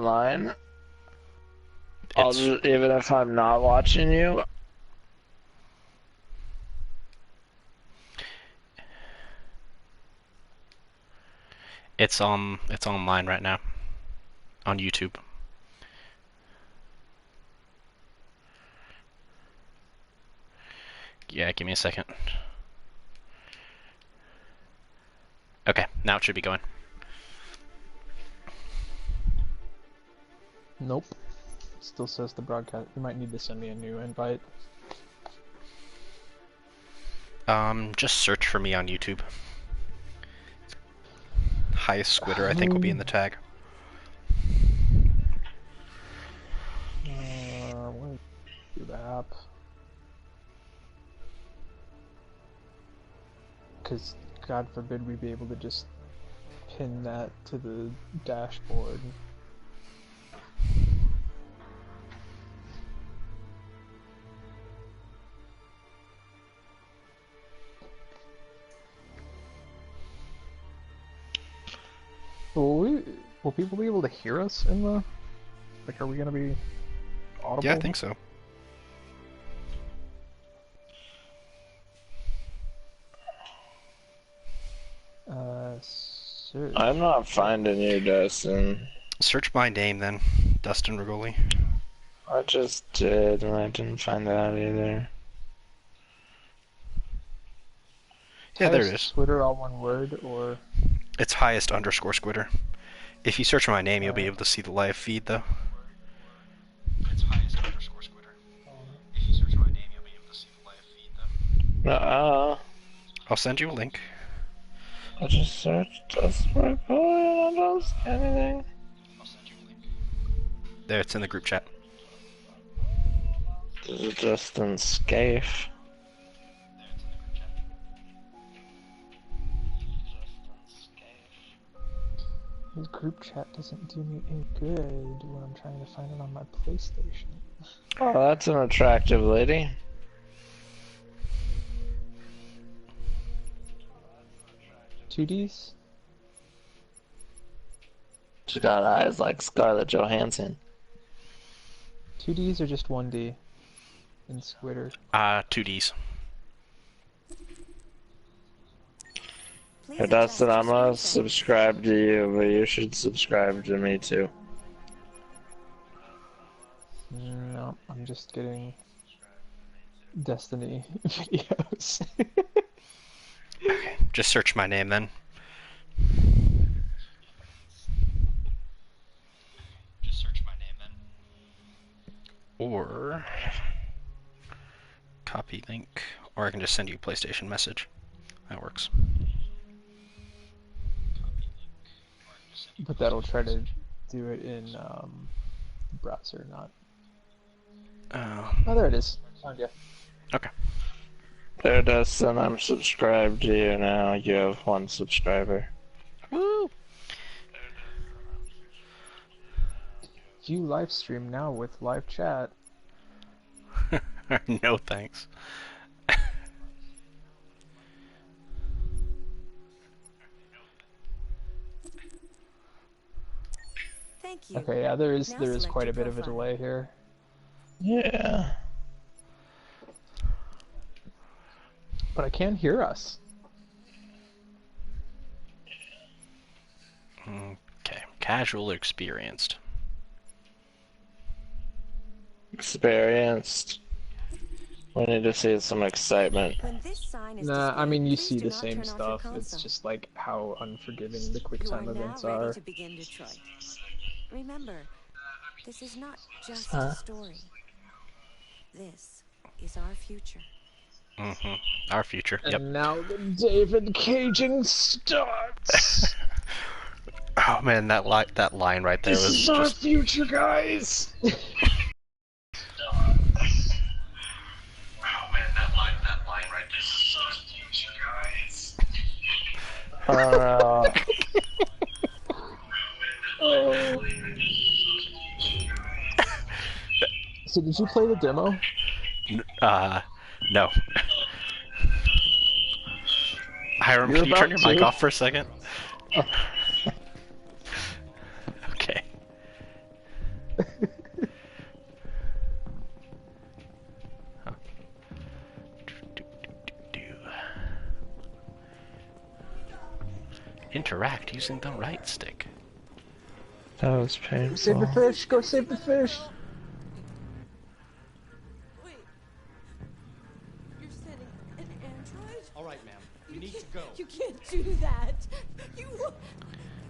online. I'll It's just, even if I'm not watching you. it's online right now on YouTube. Yeah, give me a second. Okay, now it should be going. Nope. Still says the broadcast. You might need to send me a new invite. Just search for me on YouTube. Highest Squitter, I think, will be in the tag. Where's the app? Because God forbid we be able to just pin that to the dashboard. Will people be able to hear us in the... Like, are we gonna be audible? Yeah, I think so. Search. I'm not finding you, Dustin. Search my name then, Dustin Rigoli. I just did, and I didn't find that either. Yeah, there it is. Twitter, all one word, or... It's highest_Squitter. If you search my name, you'll be able to see the live feed, though. It's highest_Squitter. If you search my name, you'll be able to see the live feed, though. I'll send you a link. I just searched Dustin Rigoli and I don't see anything. I'll send you a link. There, it's in the group chat. This is Justin Scaife. His group chat doesn't do me any good when I'm trying to find it on my PlayStation. Oh, that's an attractive lady. Two Ds? She's got eyes like Scarlett Johansson. Two Ds or just one D? In Squitter. 2Ds. Hey, Dustin, I'm gonna subscribe to you, but you should subscribe to me too. No, I'm just getting Destiny videos. Okay, just search my name then. Just search my name then. Or copy link, or I can just send you a PlayStation message. That works. But that'll try to do it in browser, not. Oh, there it is. Found you. Okay. There, Dustin, I'm subscribed to you now. You have 1 subscriber. Woo! You live stream now with live chat. No thanks. Thank you. Okay, yeah, there is Now quite select a your bit of a profile. delay here. Yeah. But I can hear us. Okay, casual or experienced? Experienced. We need to see some excitement. When this sign is Nah, I displayed, mean, you please see do the not same turn off your stuff. It's console. just like how unforgiving the You are QuickTime now events ready are. to begin Detroit. Remember, this is not just Huh? a story. This is our future. Our future. And Yep. now the David Caging starts. Oh man, that line right there This was is our just future, guys. Oh man, that line right there was just future, guys. Oh. So did you play the demo? No. Hiram, You're can you turn about your mic to. off for a second? Oh. Okay. interact using the right stick. That was painful. Save the fish! Go save the fish! Wait. You're sending an android? Alright, ma'am. You need to go. You can't do that. You...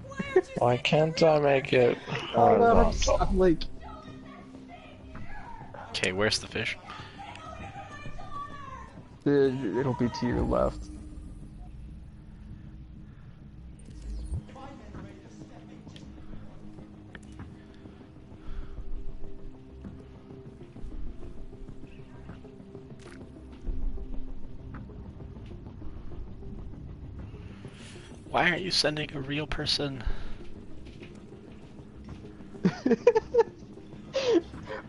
Why aren't you... Why can't I make it Oh, no, horizontal? I'm like... Okay, where's the fish? It'll be to your left. Why aren't you sending a real person?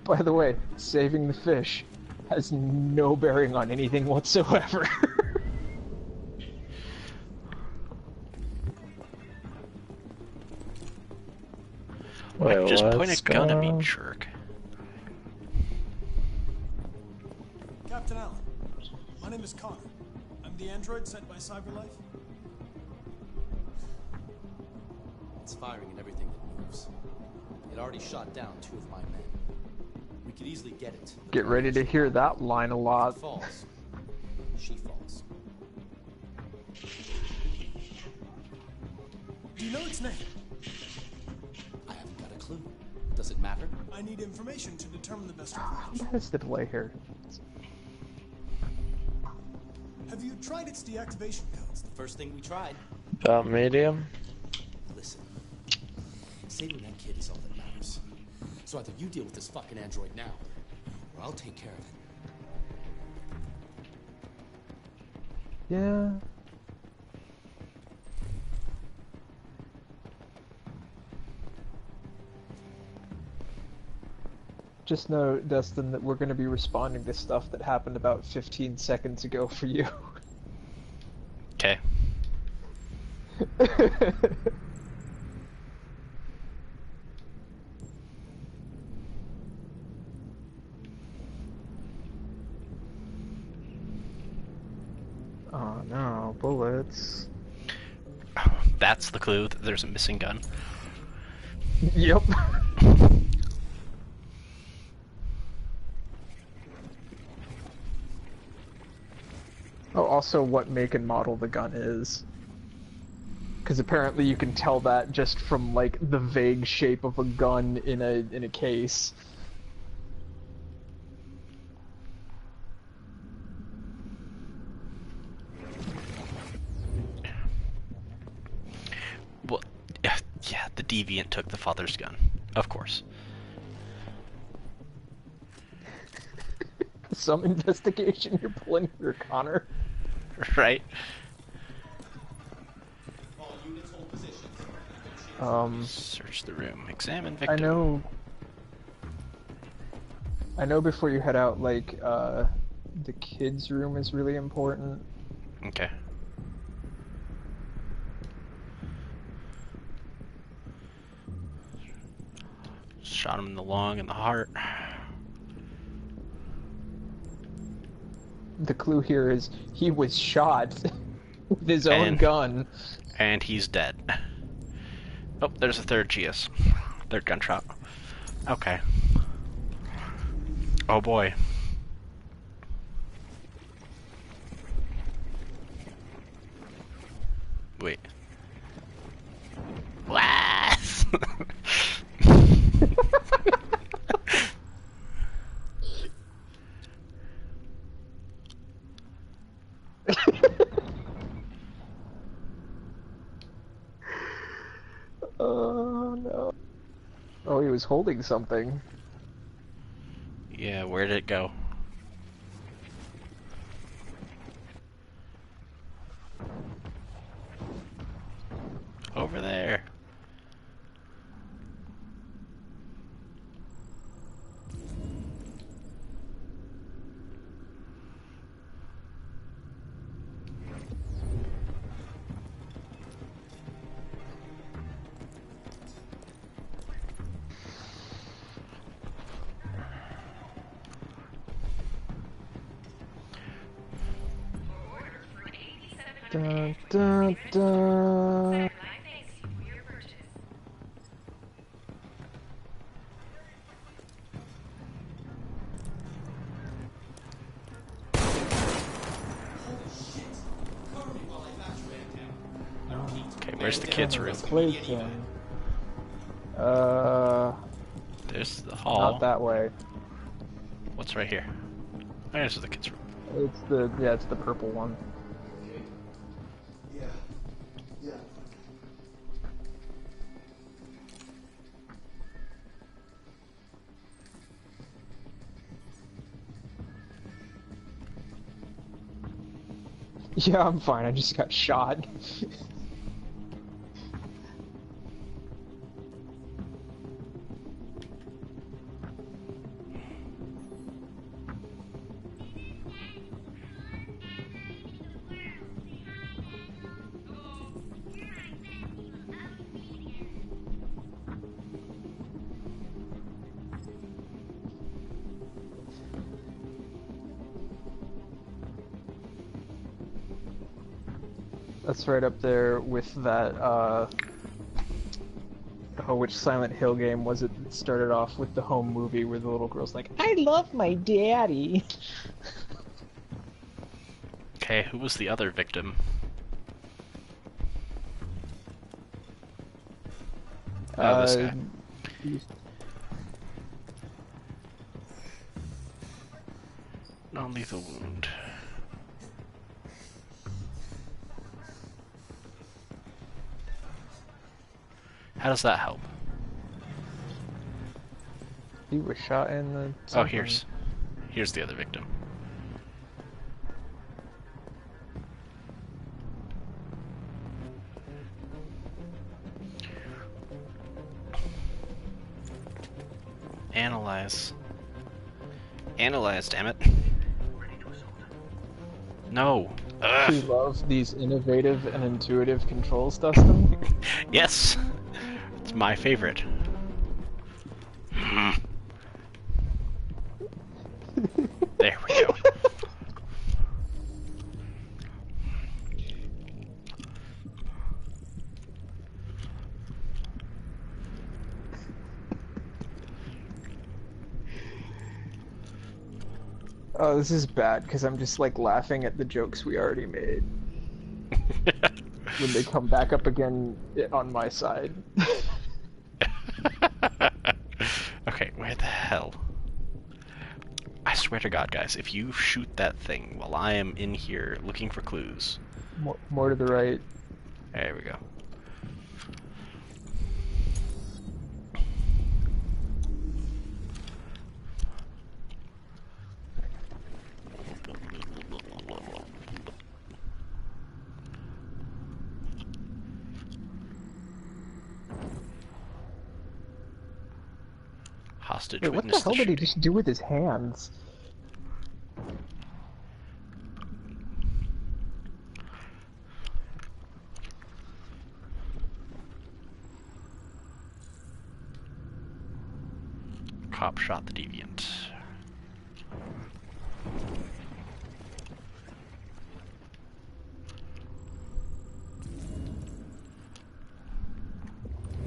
By the way, saving the fish has no bearing on anything whatsoever. Wait, Just point a what's gun at me, going- jerk. Captain Allen, my name is Connor. I'm the android sent by CyberLife. It's firing at everything that moves. It already shot down 2 of my men. We could easily get it. Get ready to hear that line a If lot. it falls. She falls. Do you know its name? I haven't got a clue. Does it matter? I need information to determine the best approach. What is the delay here? Have you tried its deactivation codes? The first thing we tried. About medium? Listen. Saving that kid is all that matters. So either you deal with this fucking android now, or I'll take care of it. Yeah. Just know, Dustin, that we're going to be responding to stuff that happened about 15 seconds ago for you. Okay. Oh no, bullets. That's the clue that there's a missing gun. Yep. Oh, also what make and model the gun is. Because apparently you can tell that just from like the vague shape of a gun in a case. Well, yeah, the deviant took the father's gun. Of course. Some investigation you're pulling here, Connor. Right? All units hold positions. Search the room. Examine victim. I know before you head out, like, the kids' room is really important. Okay. Shot him in the lung and the heart. The clue here is he was shot with his own And- gun. And he's dead. Oh, there's a third GS. Third gunshot. Okay. Oh boy. Wait. What? Oh no. Oh, he was holding something. Yeah, where did it go? Over there. Dun, dun, dun. Where's the kids' room? Clayton. There's the hall. Not that way. What's right here? Oh, there's the kids' room. It's the purple one. Yeah. Yeah. Yeah, I'm fine. I just got shot. That's right up there with that, which Silent Hill game was it that started off with the home movie where the little girl's like, I love my daddy. Okay, who was the other victim? This guy. Non-lethal wound. How does that help? He was shot in the... Oh, here's the other victim. Analyze. Analyze, damn it. No. Ugh. You love these innovative and intuitive controls, Dustin? Yes. It's my favorite. There we go. Oh, this is bad, because I'm just, like, laughing at the jokes we already made. When they come back up again on my side. Okay, where the hell? I swear to God, guys, if you shoot that thing while I am in here looking for clues... More to the right. There we go. Hostage Wait, what witness the hell did he shooting. just do with his hands? Cop shot the deviant.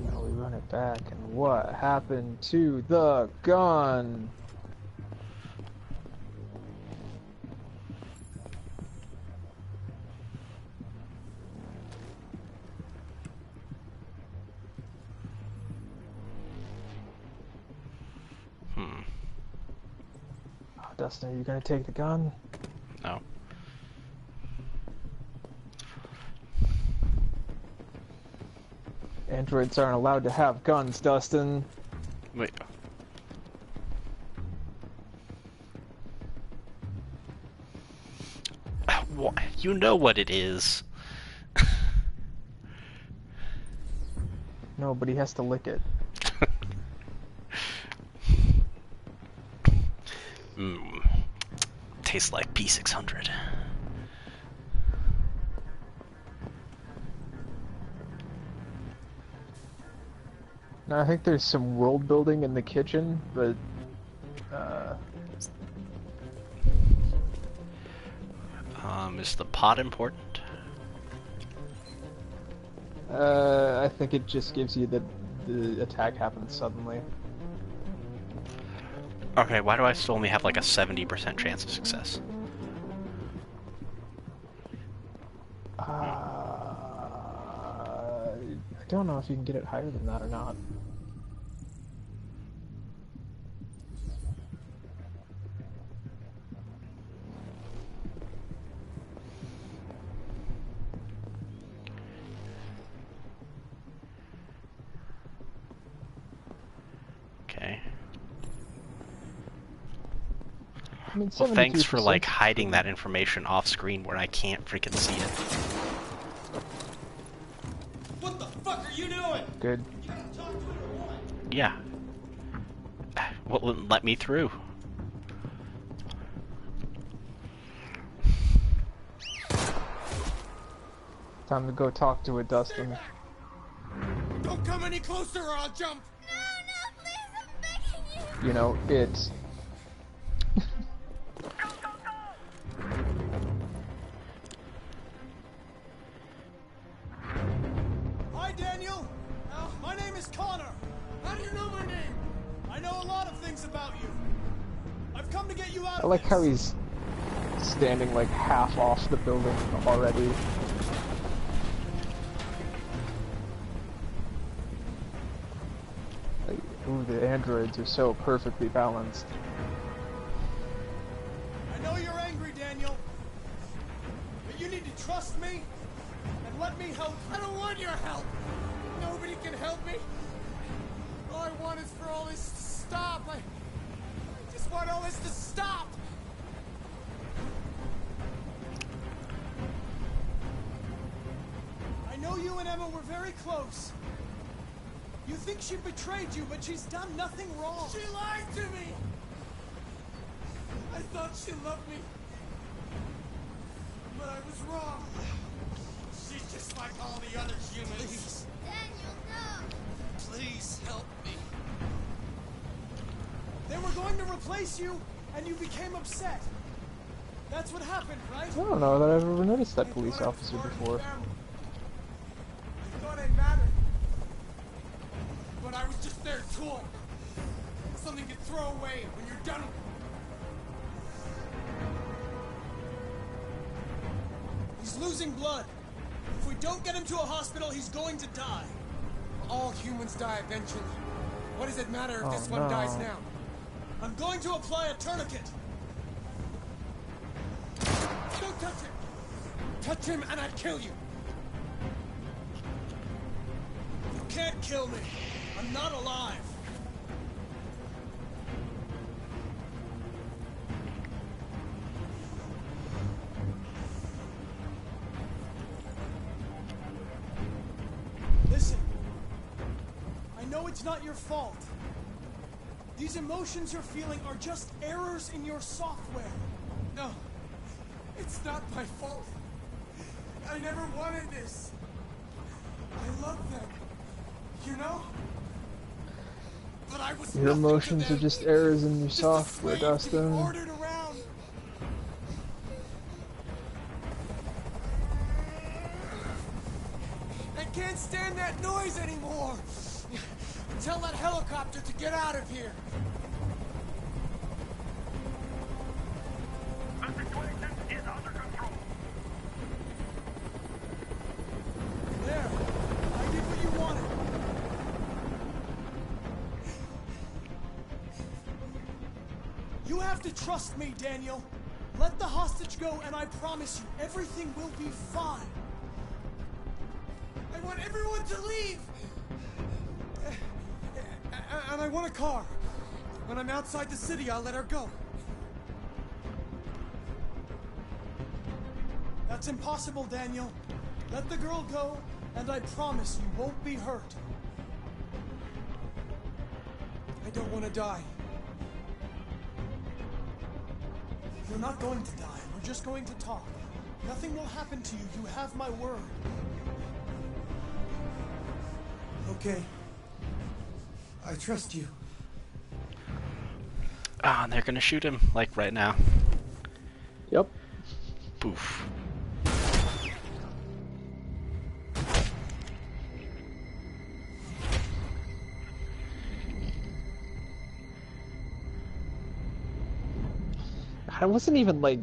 Now we run it back, and what happened to the gun? Oh, Dustin, are you gonna take the gun? No. Androids aren't allowed to have guns, Dustin. Wait. What? You know what it is. No, but he has to lick it. Tastes like P600. Now, I think there's some world building in the kitchen, but Is the pot important? I think it just gives you the attack happens suddenly. Okay, why do I still only have like a 70% chance of success? don't know if you can get it higher than that or not. Okay. I mean, Well, thanks for 72%. like hiding that information off screen where I can't freaking see it. What the fuck are you doing? Good. You gotta talk to it or what? Yeah. Well, let me through. Time to go talk to it, Dustin. Don't come any closer or I'll jump! No, please, I'm begging you. You know, it. Hi, Daniel. My name is Connor. How do you know my name? I know a lot of things about you. I've come to get you out I of like this. how he's standing like half off the building already. Like, ooh, the androids are so perfectly balanced. I know you're angry, Daniel. But you need to trust me and let me help you. I don't want your help! Nobody can help me! All I want is for all this to stop. I just want all this to stop! I know you and Emma were very close. You think she betrayed you, but she's done nothing wrong. She lied to me! I thought she loved me. But I was wrong. She's just like all the other humans. Daniel, no. Please help me. They were going to replace you, and you became upset. That's what happened, right? I don't know that I've ever noticed that I police thought I was officer part of the before. family. I thought I mattered. But I was just their toy. Something to throw away when you're done with it. He's losing blood. If we don't get him to a hospital, he's going to die. All humans die eventually. What does it matter if Oh, this one no. dies now? I'm going to apply a tourniquet. Don't touch him! Touch him and I kill you! You can't kill me. I'm not alive. Listen. I know it's not your fault. These emotions you're feeling are just errors in your software. No. It's not my fault. I never wanted this. I love them. You know? But I was Your nothing to emotions are them. just errors in your Just a software, slave to be Dustin. ordered around. I can't stand that noise anymore. Tell that helicopter to get out of here. There. I did what you wanted. You have to trust me, Daniel. Let the hostage go, and I promise you, everything will be fine. I want everyone to leave. And I want a car. When I'm outside the city, I'll let her go. That's impossible, Daniel. Let the girl go, and I promise you won't be hurt. I don't want to die. You're not going to die. We're just going to talk. Nothing will happen to you. You have my word. Okay. I trust you. Ah, and they're gonna shoot him, like right now. Yep. Poof. I wasn't even like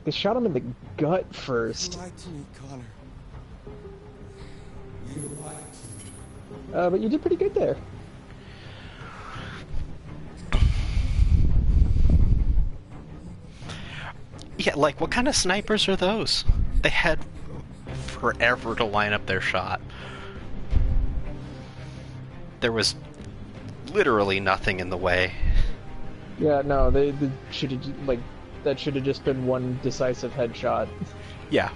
they shot him in the gut You first. lied to me, Connor. But you did pretty good there. Yeah, like, what kind of snipers are those? They had forever to line up their shot. There was literally nothing in the way. Yeah, no, they should have, like, that should have just been one decisive headshot. Yeah.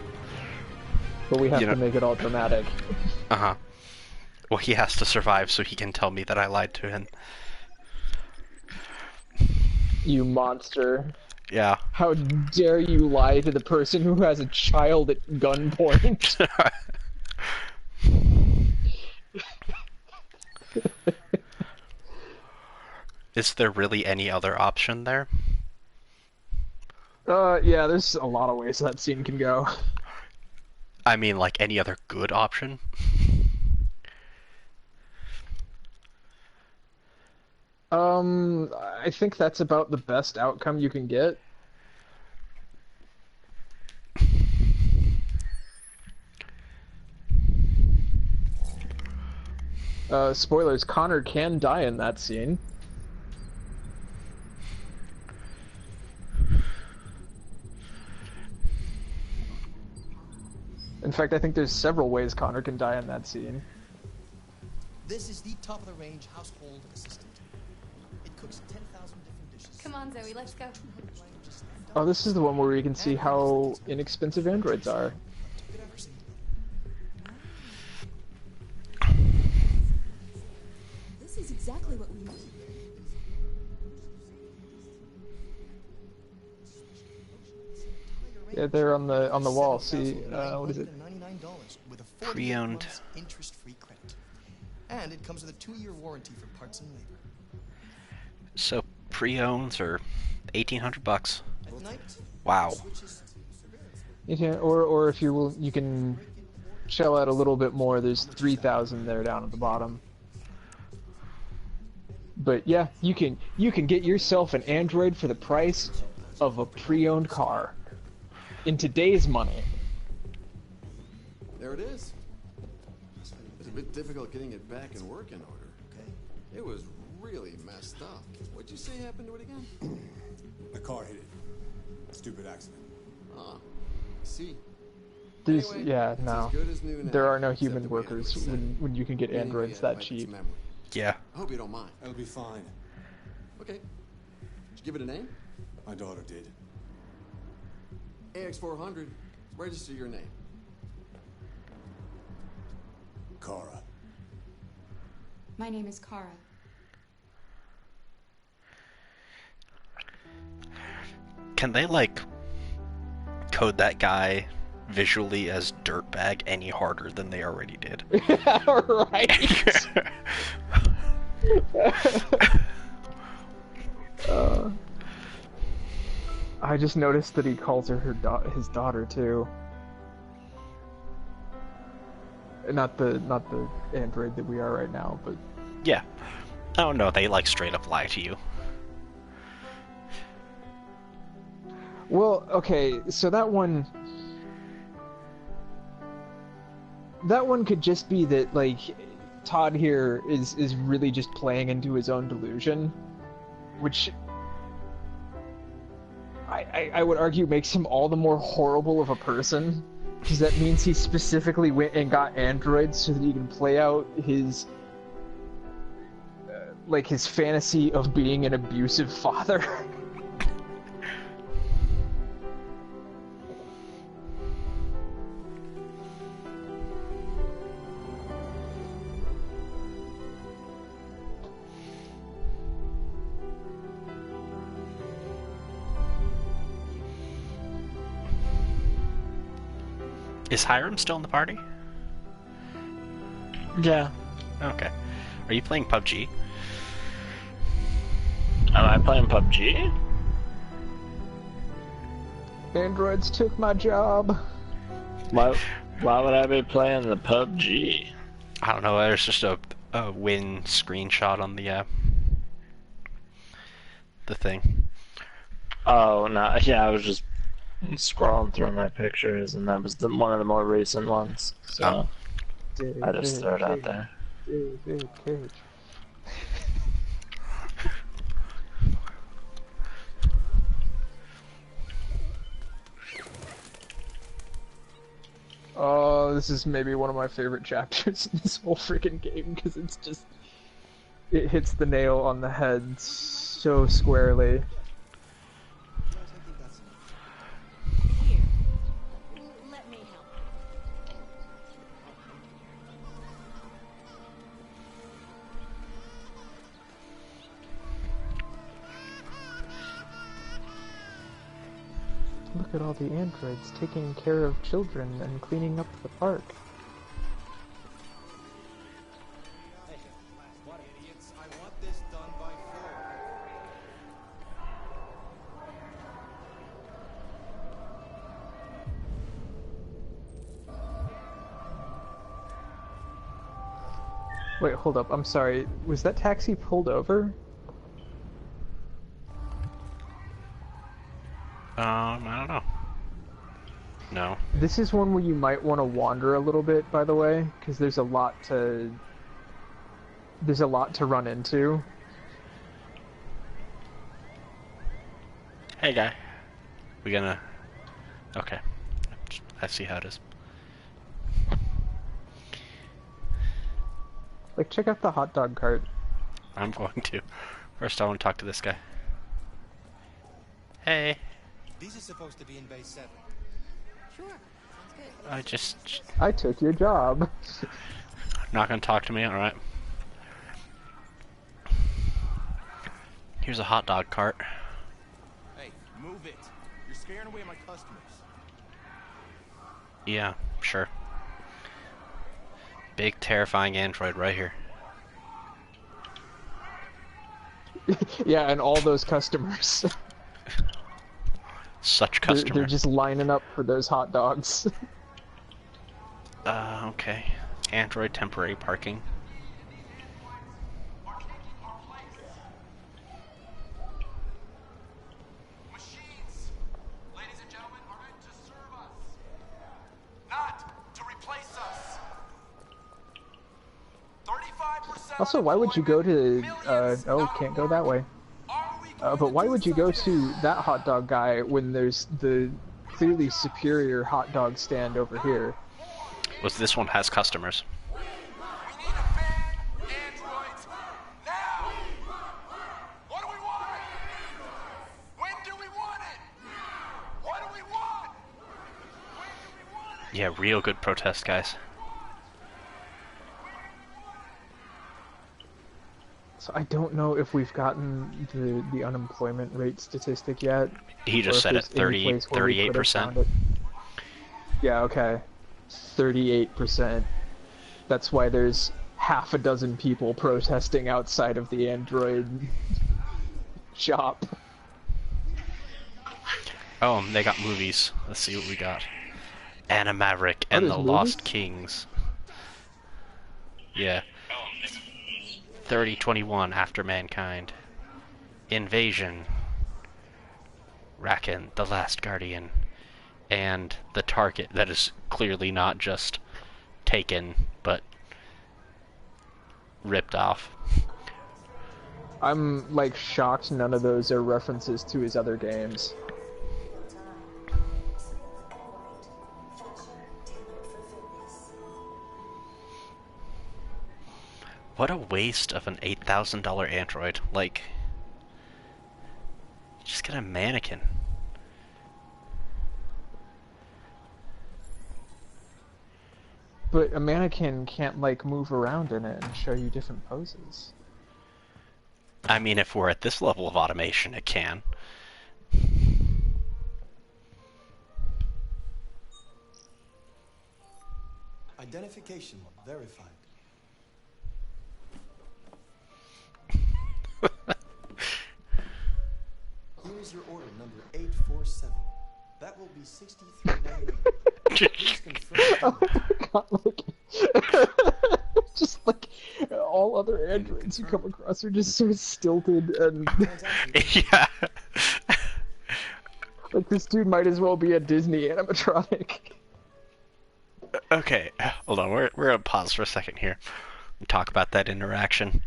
But we have to make it all dramatic. Uh-huh. Well, he has to survive so he can tell me that I lied to him. You monster. Yeah. How dare you lie to the person who has a child at gunpoint? Is there really any other option there? Yeah, there's a lot of ways that scene can go. I mean, like, any other good option? I think that's about the best outcome you can get. Spoilers, Connor can die in that scene. In fact, I think there's several ways Connor can die in that scene. This is the top-of-the-range household assistant. It cooks 10,000 different dishes. Come on, Zoe, let's go. Oh, this is the one where you can see how inexpensive androids are. This is exactly what we need. Yeah, they're on the wall. See, what is it? Pre-owned. Interest-free credit. And it comes with a 2-year warranty for parts and labor. So, pre-owns are $1,800. At night, Wow. Yeah, or if you will, you can shell out a little bit more. There's 3,000 there down at the bottom. But yeah, you can get yourself an Android for the price of a pre-owned car in today's money. There it is. It's a bit difficult getting it back in working order. okay. It was really messed up. What'd you say happened to it again? The car hit it. Stupid accident. Ah, see. There's Anyway, yeah, it's no. as good as new now, There are no except human that we had to workers reset it. when you can get Meaning we androids had to that wipe its cheap. memory. Yeah. I hope you don't mind. It'll be fine. Okay. Did you give it a name? My daughter did. AX400. Register your name. Kara. My name is Kara. Can they, like, code that guy visually as dirtbag any harder than they already did? Right. I just noticed that he calls her his daughter too. Not the android that we are right now, but Yeah. Oh no, they, like, straight up lie to you. well, okay, so that one could just be that, like, Todd here is really just playing into his own delusion, which I would argue makes him all the more horrible of a person, because that means he specifically went and got androids so that he can play out his like his fantasy of being an abusive father. Is Hiram still in the party? Yeah. Okay. Are you playing PUBG? Am I playing PUBG? Androids took my job. Why would I be playing the PUBG? I don't know, there's just a win screenshot on the thing. Oh, no, yeah, I was just scrolling through my pictures, and that was one of the more recent ones, so I just threw it out there. David Cage. Oh, this is maybe one of my favorite chapters in this whole freaking game, because it's just... It hits the nail on the head so squarely. Here. Let me help. Look at all the androids taking care of children and cleaning up the park. What idiots? I want this done by 4. Wait, hold up, I'm sorry. Was that taxi pulled over? I don't know. No. This is one where you might want to wander a little bit, by the way, because there's a lot to run into. Hey, guy. We gonna... Okay. I see how it is. Like, check out the hot dog cart. I'm going to. First, I want to talk to this guy. Hey. These are supposed to be in base 7. Sure. Sounds good. I took your job. Not gonna talk to me? Alright. Here's a hot dog cart. Hey, move it. You're scaring away my customers. Yeah, sure. Big terrifying android right here. Yeah, and all those customers. Such customer. They're just lining up for those hot dogs. Okay. Android temporary parking. Machines, ladies and gentlemen, are meant to serve us, not to replace us. 35%. Also, why would you go to, oh, can't go that way. But why would you go to that hot dog guy when there's the clearly superior hot dog stand over here? Was this one has customers? We need to ban androids now. What do we want? When do we want it? What do we want? When do we want it? Yeah, real good protest, guys. So I don't know if we've gotten the unemployment rate statistic yet. He just said it, 38%. Yeah, okay. 38%. That's why there's half a dozen people protesting outside of the Android shop. Oh, they got movies. Let's see what we got. Anna Maverick and the there's Lost movies? Kings. Yeah. 3021 After Mankind. Invasion. Rakan, The Last Guardian. And The Target, that is clearly not just taken, but ripped off. I'm, like, shocked none of those are references to his other games. What a waste of an $8,000 Android. Like, just get a mannequin. But a mannequin can't, like, move around in it and show you different poses. I mean, if we're at this level of automation, it can. Identification verified. Here is your order number 847. That will be $63.98. Please confirm. Oh my god, like, just like, all other androids you come across are just so stilted and... Yeah. Like, this dude might as well be a Disney animatronic. Okay, hold on. We're gonna pause for a second here. talk about that interaction.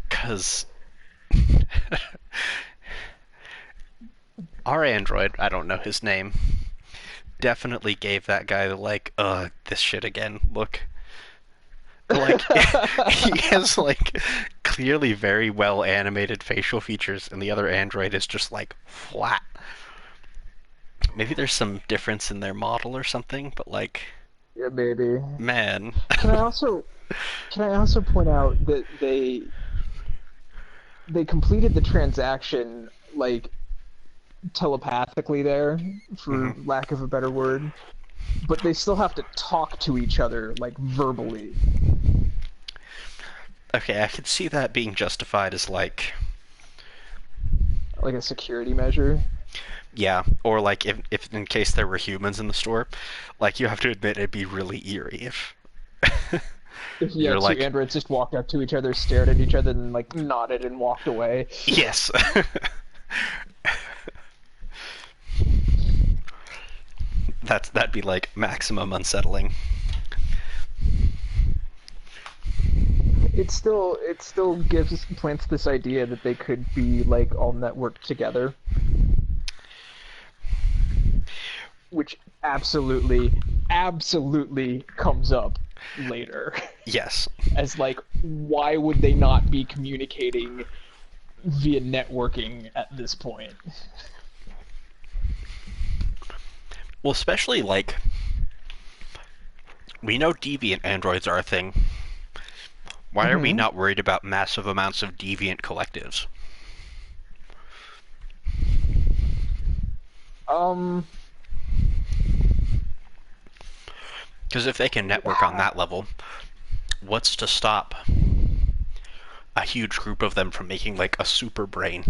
Because our android, I don't know his name, definitely gave that guy the, like, this shit again look. Like, he has, like, clearly very well animated facial features, and the other android is just, like, flat. Maybe there's some difference in their model or something, but, like... Yeah, maybe. Man. Can I also point out that they completed the transaction, like, telepathically there, for lack of a better word, but they still have to talk to each other, like, verbally. Okay, I could see that being justified as, like a security measure. Yeah, or, like, if in case there were humans in the store, like, you have to admit it'd be really eerie if... If you're two like... androids just walked up to each other, stared at each other, and, like, nodded and walked away. Yes! That'd be, like, maximum unsettling. It still plants this idea that they could be, like, all networked together. Which absolutely comes up later. Yes. As, like, why would they not be communicating via networking at this point? Well, especially, like, we know deviant androids are a thing. Why are we not worried about massive amounts of deviant collectives? Because if they can network on that level, what's to stop a huge group of them from making, like, a super brain?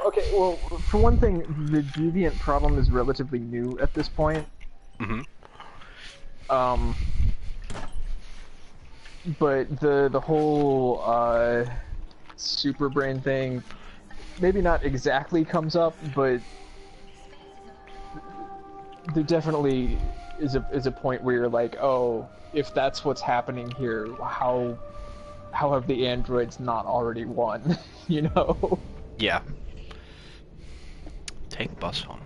Okay, well, for one thing, the deviant problem is relatively new at this point. But the whole super brain thing, maybe not exactly comes up, but there definitely is a point where you're like, oh, if that's what's happening here, how have the androids not already won? You know? Yeah. Take bus home.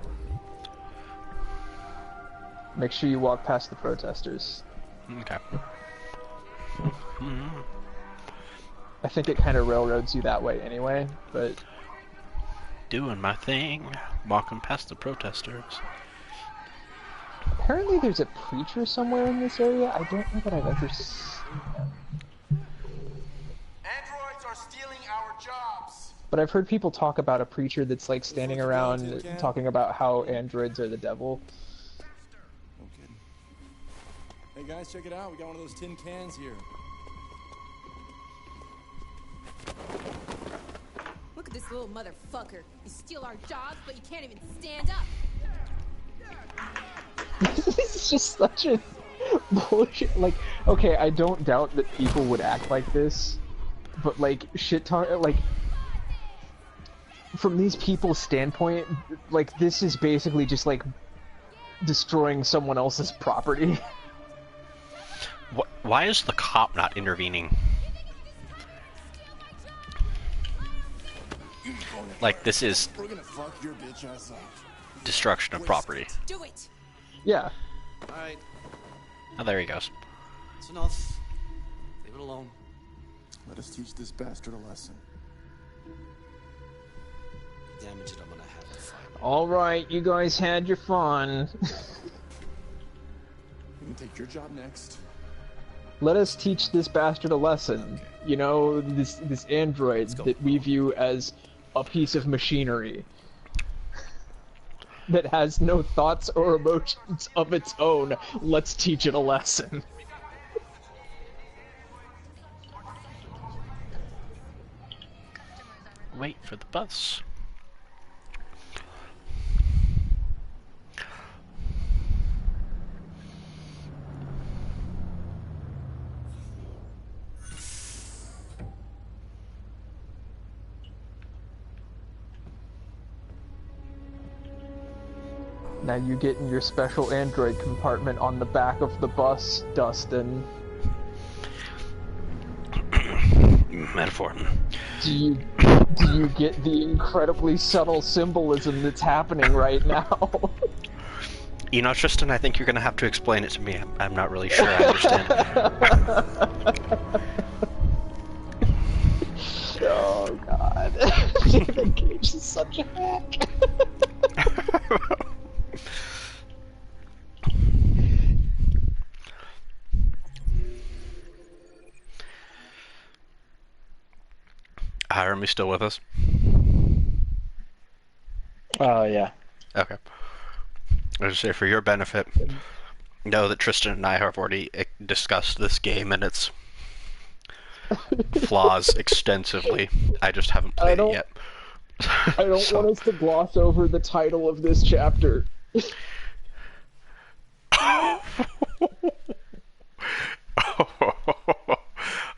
Make sure you walk past the protesters. Okay. I think it kind of railroads you that way anyway, but... Doing my thing. Walking past the protesters. Apparently there's a preacher somewhere in this area. I don't know that I've ever seen him. Androids are stealing our jobs. But I've heard people talk about a preacher that's, like, standing around talking about how androids are the devil. No kidding. Hey guys, check it out. We got one of those tin cans here. Look at this little motherfucker. You steal our jobs, but you can't even stand up. This is just such a bullshit. Like, okay, I don't doubt that people would act like this, but, like, shit talk, like, from these people's standpoint, like, this is basically just, like, destroying someone else's property. Why is the cop not intervening? Like, this is We're gonna fuck your bitch ass up. destruction of property. Do it. Yeah. Alright, Oh, there he goes. it's enough. Leave it alone. Let us teach this bastard a lesson. Damage it, I'm gonna have to fight. Alright, you guys had your fun. We can take your job next. Let us teach this bastard a lesson. You know, this android that we view as a piece of machinery that has no thoughts or emotions of its own. Let's teach it a lesson. Wait for the bus. Now you get in your special android compartment on the back of the bus, Dustin. Metaphor. Do you get the incredibly subtle symbolism that's happening right now? You know, Tristan, I think you're gonna have to explain it to me. I'm not really sure I understand. Oh god. David Cage is such a hack. Hiram, you still with us? Oh, yeah. Okay. I was say, for your benefit, know that Tristan and I have already discussed this game and its flaws extensively. I just haven't played it yet. I don't want us to gloss over the title of this chapter.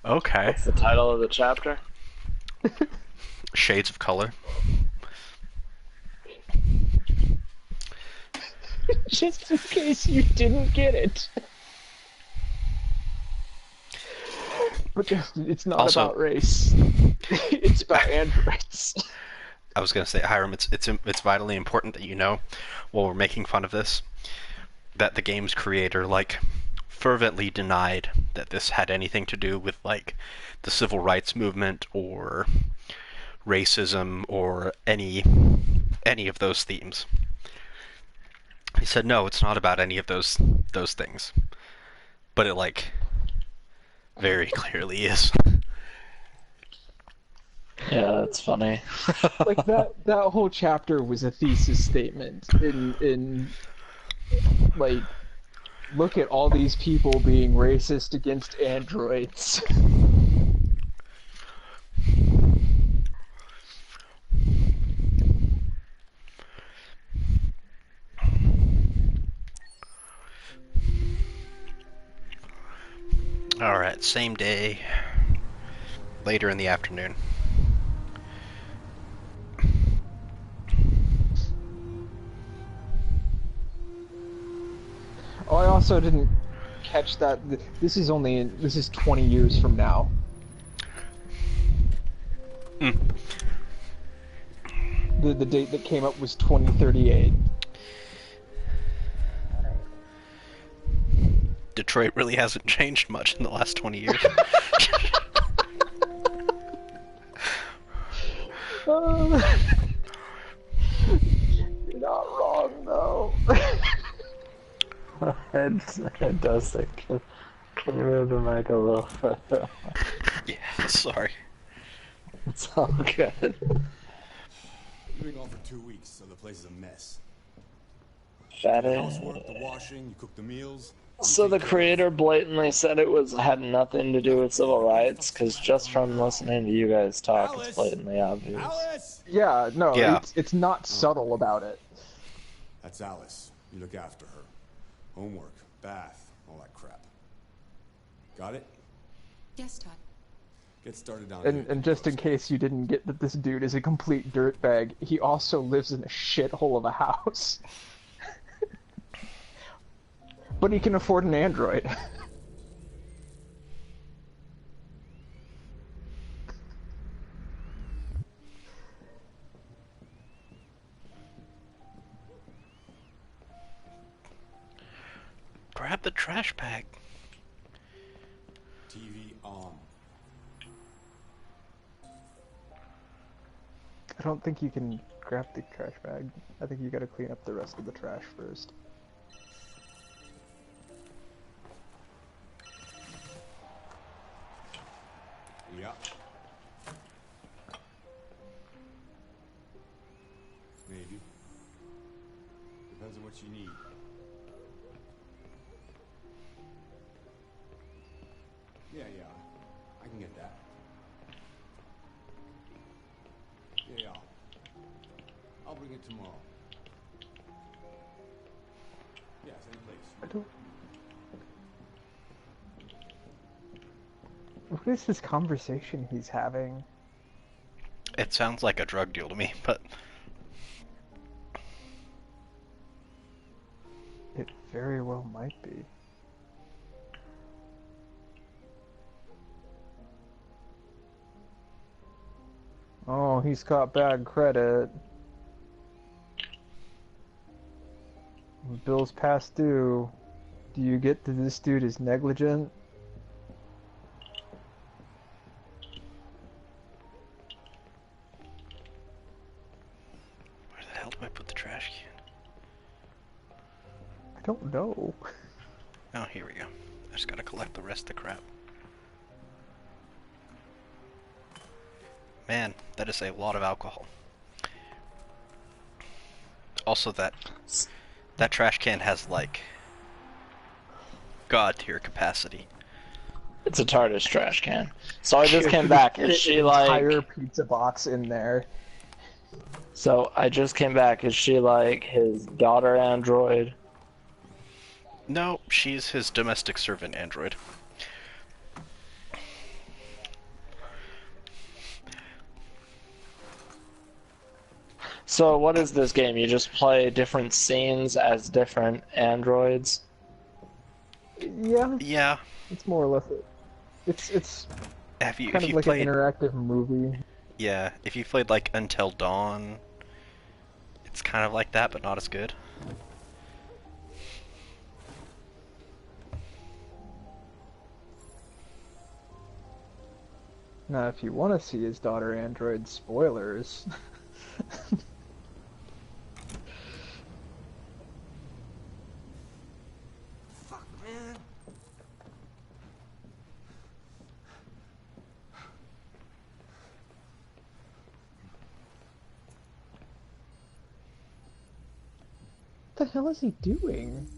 Okay. What's the title of the chapter? Shades of Color. Just in case you didn't get it. But it's not Also, about race. It's about androids. I was gonna say, Hiram, it's vitally important that you know, while we're making fun of this, that the game's creator, like, fervently denied that this had anything to do with, like, the civil rights movement or racism or any of those themes. He said, no, it's not about any of those things. But it, like, very clearly is. Yeah, that's funny. Like, that whole chapter was a thesis statement in like, look at all these people being racist against androids. Alright, same day, later in the afternoon. Oh, I also didn't catch that. This is 20 years from now. The date that came up was 2038. Detroit really hasn't changed much in the last 20 years. You're not wrong, though. It does think. Can you move the mic a little further? Yeah, sorry. It's all good. You've been gone for 2 weeks, so the place is a mess. That The is. housework, the washing, you cook the meals. So the creator blatantly said it had nothing to do with civil rights, because just from listening to you guys talk, it's blatantly obvious. Alice! Yeah, no, Yeah. It's not subtle about it. That's Alice. You look after her. Homework, bath, all that crap. Got it? Yes, Todd. Get started down here. And just in case you didn't get that this dude is a complete dirtbag, he also lives in a shithole of a house. But he can afford an android. Grab the trash bag. TV on. I don't think you can grab the trash bag. I think you gotta clean up the rest of the trash first. Yeah. Maybe. Depends on what you need. Yeah, I can get that. Yeah, I'll bring it tomorrow. Yeah, same place. What is this conversation he's having? It sounds like a drug deal to me, but... It very well might be. Oh, he's got bad credit. Bills past due. Do you get that this dude is negligent? Where the hell do I put the trash can? I don't know. Oh, here we go. I just gotta collect the rest of the crap. Man, that is a lot of alcohol. Also, that trash can has, like, god tier capacity. It's a TARDIS trash can. So I just came back. Is she like... entire pizza box in there. So I just came back. Is she like his daughter android? No, she's his domestic servant android. So what is this game? You just play different scenes as different androids? Yeah. Yeah. It's more or less it. It's Have you, kind if of you like played, an interactive movie. Yeah, if you played like Until Dawn, it's kind of like that, but not as good. Now, if you want to see his daughter android, spoilers. Fuck, man. What the hell is he doing?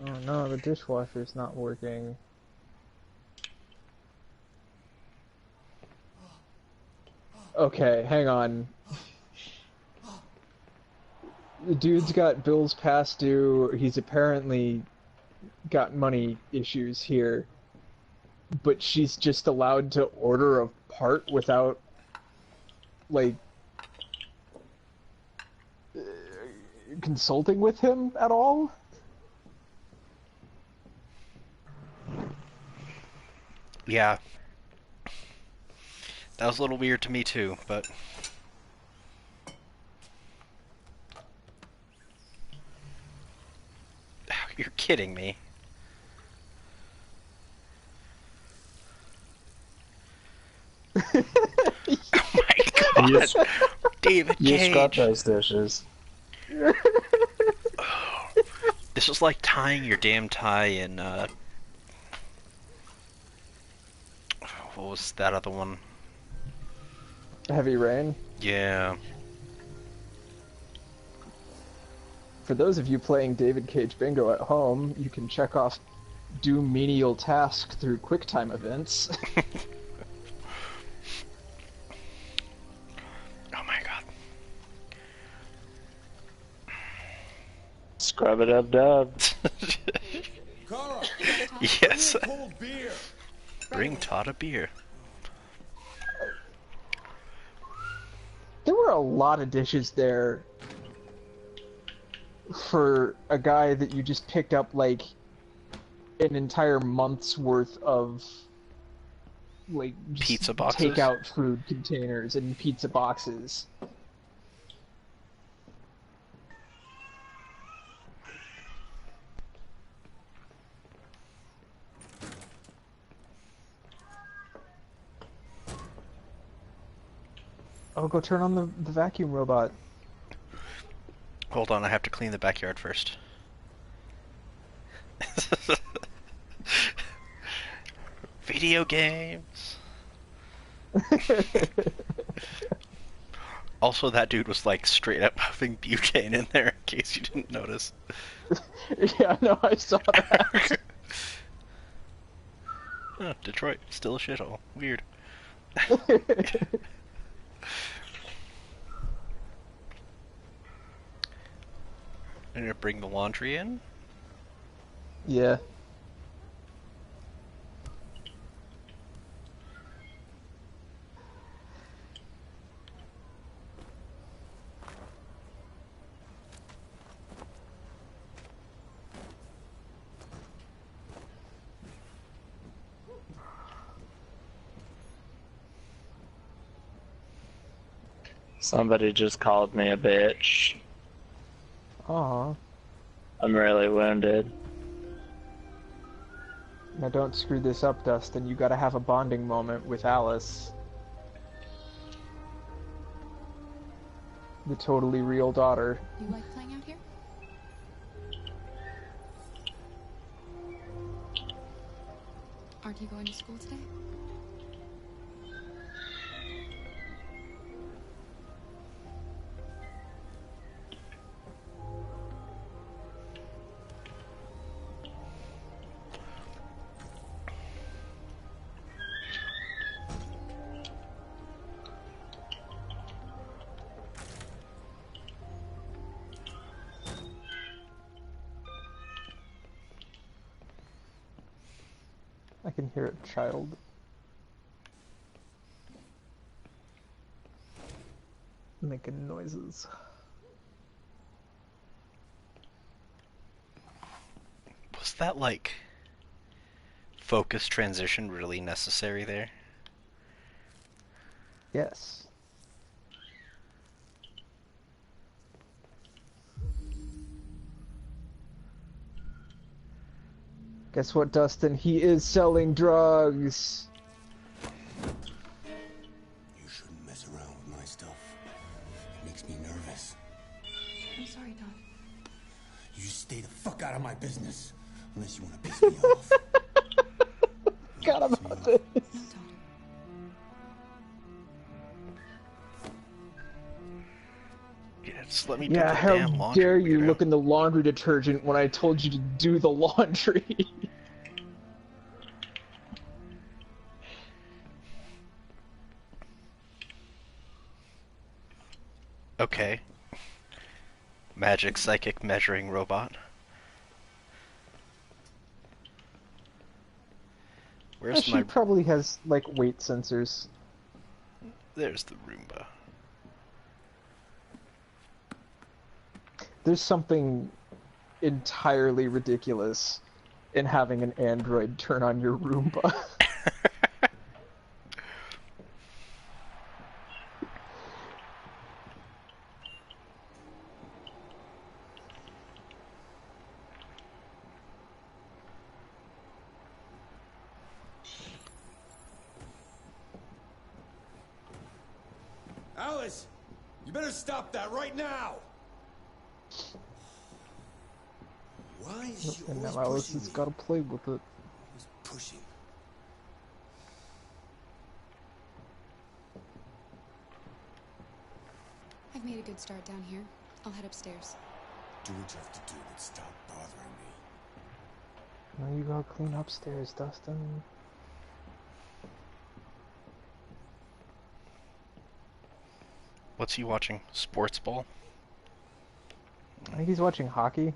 Oh no, the dishwasher's not working. Okay, hang on. The dude's got bills past due. He's apparently got money issues here. But she's just allowed to order a part without, like, consulting with him at all? Yeah. That was a little weird to me too, but... You're kidding me. Oh my god! David You Cage! scrub those dishes. This was like tying your damn tie in, what was that other one? Heavy Rain? Yeah. For those of you playing David Cage Bingo at home, you can check off do menial task through QuickTime events. Oh my god. Scrub it up, dub. Kara, Yes. cold beer. Bring Todd a beer. There were a lot of dishes there for a guy that you just picked up like an entire month's worth of like just Pizza boxes? takeout food containers and pizza boxes. Oh, go turn on the vacuum robot. Hold on, I have to clean the backyard first. Video games! Also, that dude was like straight up huffing butane in there, in case you didn't notice. Yeah, no, I saw that. Oh, Detroit, still a shithole. Weird. I'm gonna bring the laundry in. Yeah. Somebody just called me a bitch. Aw. I'm really wounded. Now don't screw this up, Dustin. You gotta have a bonding moment with Alice. The totally real daughter. You like playing out here? Aren't you going to school today? I can hear a child. Making noises. Was that, like, focus transition really necessary there? Yes. Guess what, Dustin? He is selling drugs. You shouldn't mess around with my stuff. It makes me nervous. I'm sorry, Don. You just stay the fuck out of my business. Unless you want to piss me off. God about this. Yeah, just let me do Yeah, the how damn laundry, dare you weirdo. look in the laundry detergent when I told you to do the laundry? Okay. Magic psychic measuring robot. Where's She my... probably has, like, weight sensors. There's the Roomba. There's something entirely ridiculous in having an android turn on your Roomba. Alice! You better stop that right now! Why is she And always now Alice pushing has me? got to play with it. Always pushing. I've made a good start down here. I'll head upstairs. Do what you have to do, but stop bothering me. Now you gotta clean upstairs, Dustin. What's he watching? Sports ball? I think he's watching hockey.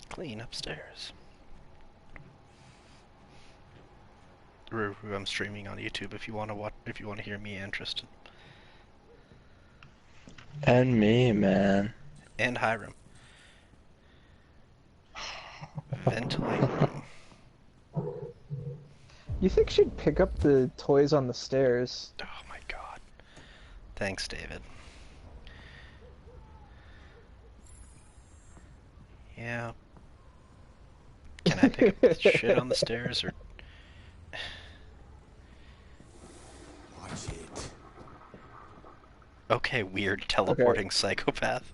Clean upstairs. I'm streaming on YouTube if you want to watch. If you want to hear me and Tristan And me, man. and Hiram. Ventilate room. You think she'd pick up the toys on the stairs? Oh my god. Thanks, David. Yeah. Can I pick up this shit on the stairs or? Watch it. Okay, weird teleporting psychopath.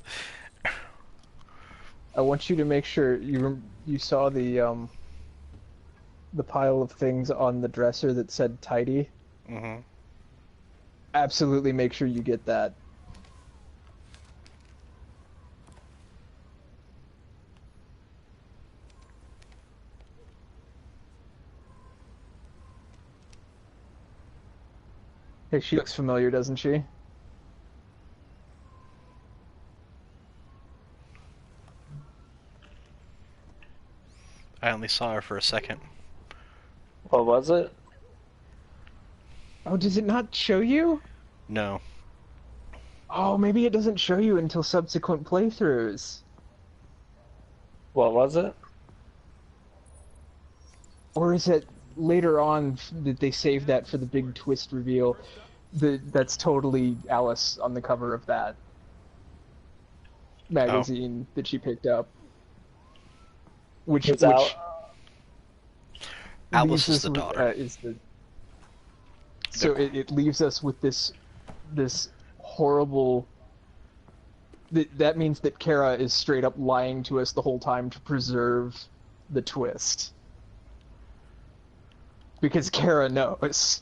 I want you to make sure you saw the pile of things on the dresser that said tidy. Mm-hmm. Absolutely make sure you get that. Hey, she looks familiar, doesn't she? I only saw her for a second. What was it? Oh, does it not show you? No. Oh, maybe it doesn't show you until subsequent playthroughs. What was it? Or is it later on that they save that for the big twist reveal. That's totally Alice on the cover of that magazine that she picked up. Which Alice is the with, daughter. So it leaves us with this horrible. That means that Kara is straight up lying to us the whole time to preserve the twist. Because Kara knows.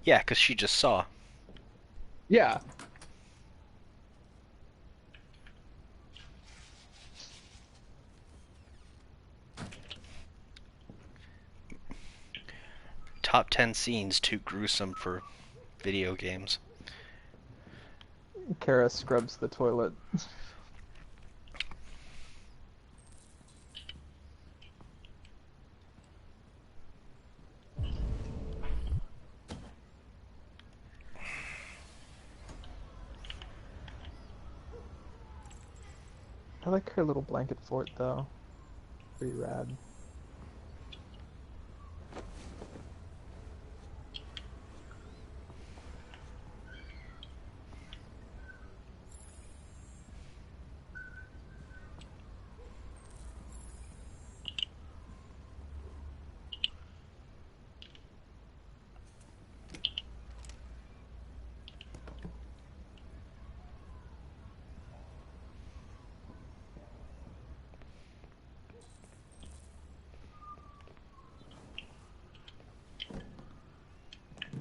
Yeah, because she just saw. Yeah. Top 10 scenes too gruesome for video games. Kara scrubs the toilet. I like her little blanket fort though. Pretty rad.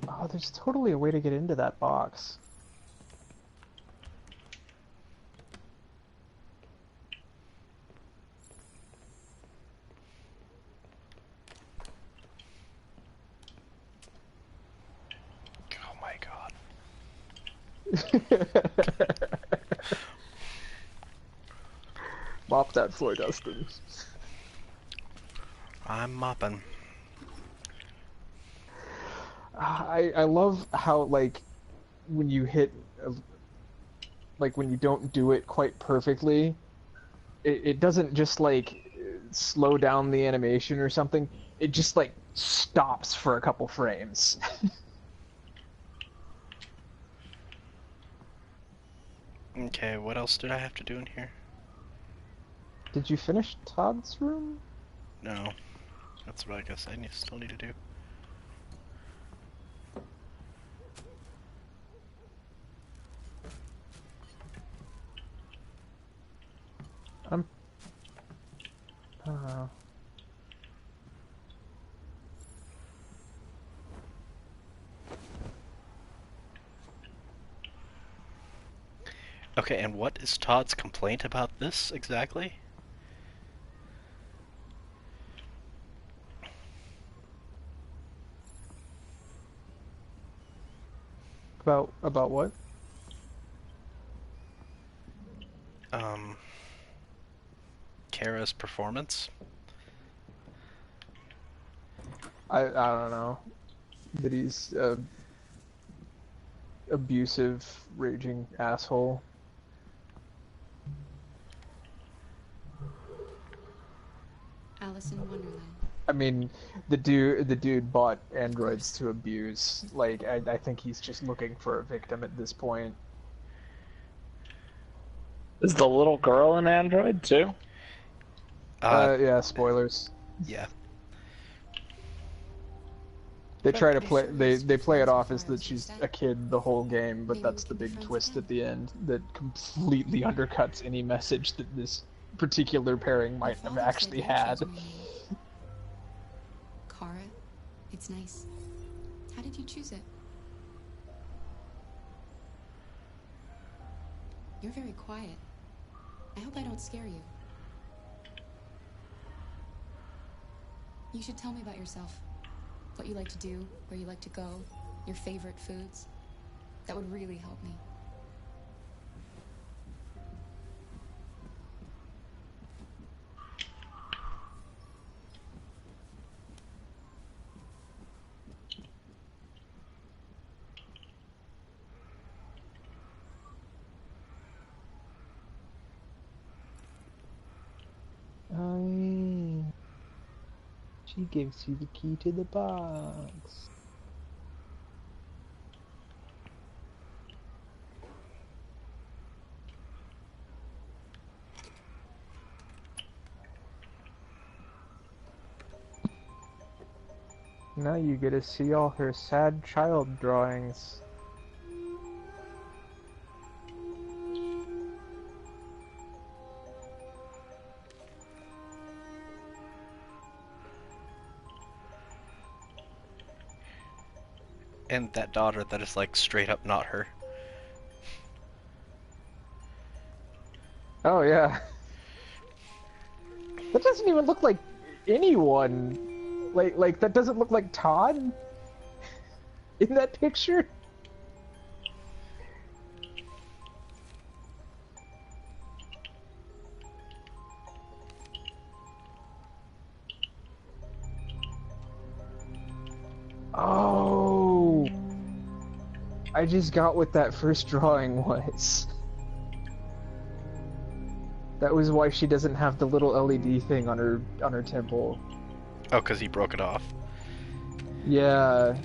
Oh, there's totally a way to get into that box. Oh my god. Mop that floor, Dustin. I'm mopping. I love how, like, when you hit, like, when you don't do it quite perfectly, it doesn't just, like, slow down the animation or something. It just, like, stops for a couple frames. Okay, what else did I have to do in here? Did you finish Todd's room? No. That's what I guess I still need to do. Okay, and what is Todd's complaint about this exactly? About what? Kara's performance? I don't know. That he's a abusive, raging asshole. Alice in Wonderland. I mean, the dude bought androids to abuse. Like, I think he's just looking for a victim at this point. Is the little girl an android too? Yeah, spoilers. Yeah. They try to play. They play it off as that she's a kid the whole game, but that's the big twist at the end that completely undercuts any message that this particular pairing might have actually had. Kara, it's nice. How did you choose it? You're very quiet. I hope I don't scare you. You should tell me about yourself. What you like to do, where you like to go, your favorite foods. That would really help me. She gives you the key to the box. Now you get to see all her sad child drawings. And that daughter that is like straight up not her. Oh yeah. That doesn't even look like anyone. Like that doesn't look like Todd in that picture. Oh, I just got what that first drawing was. That was why she doesn't have the little LED thing on her temple. Oh, because he broke it off. Yeah.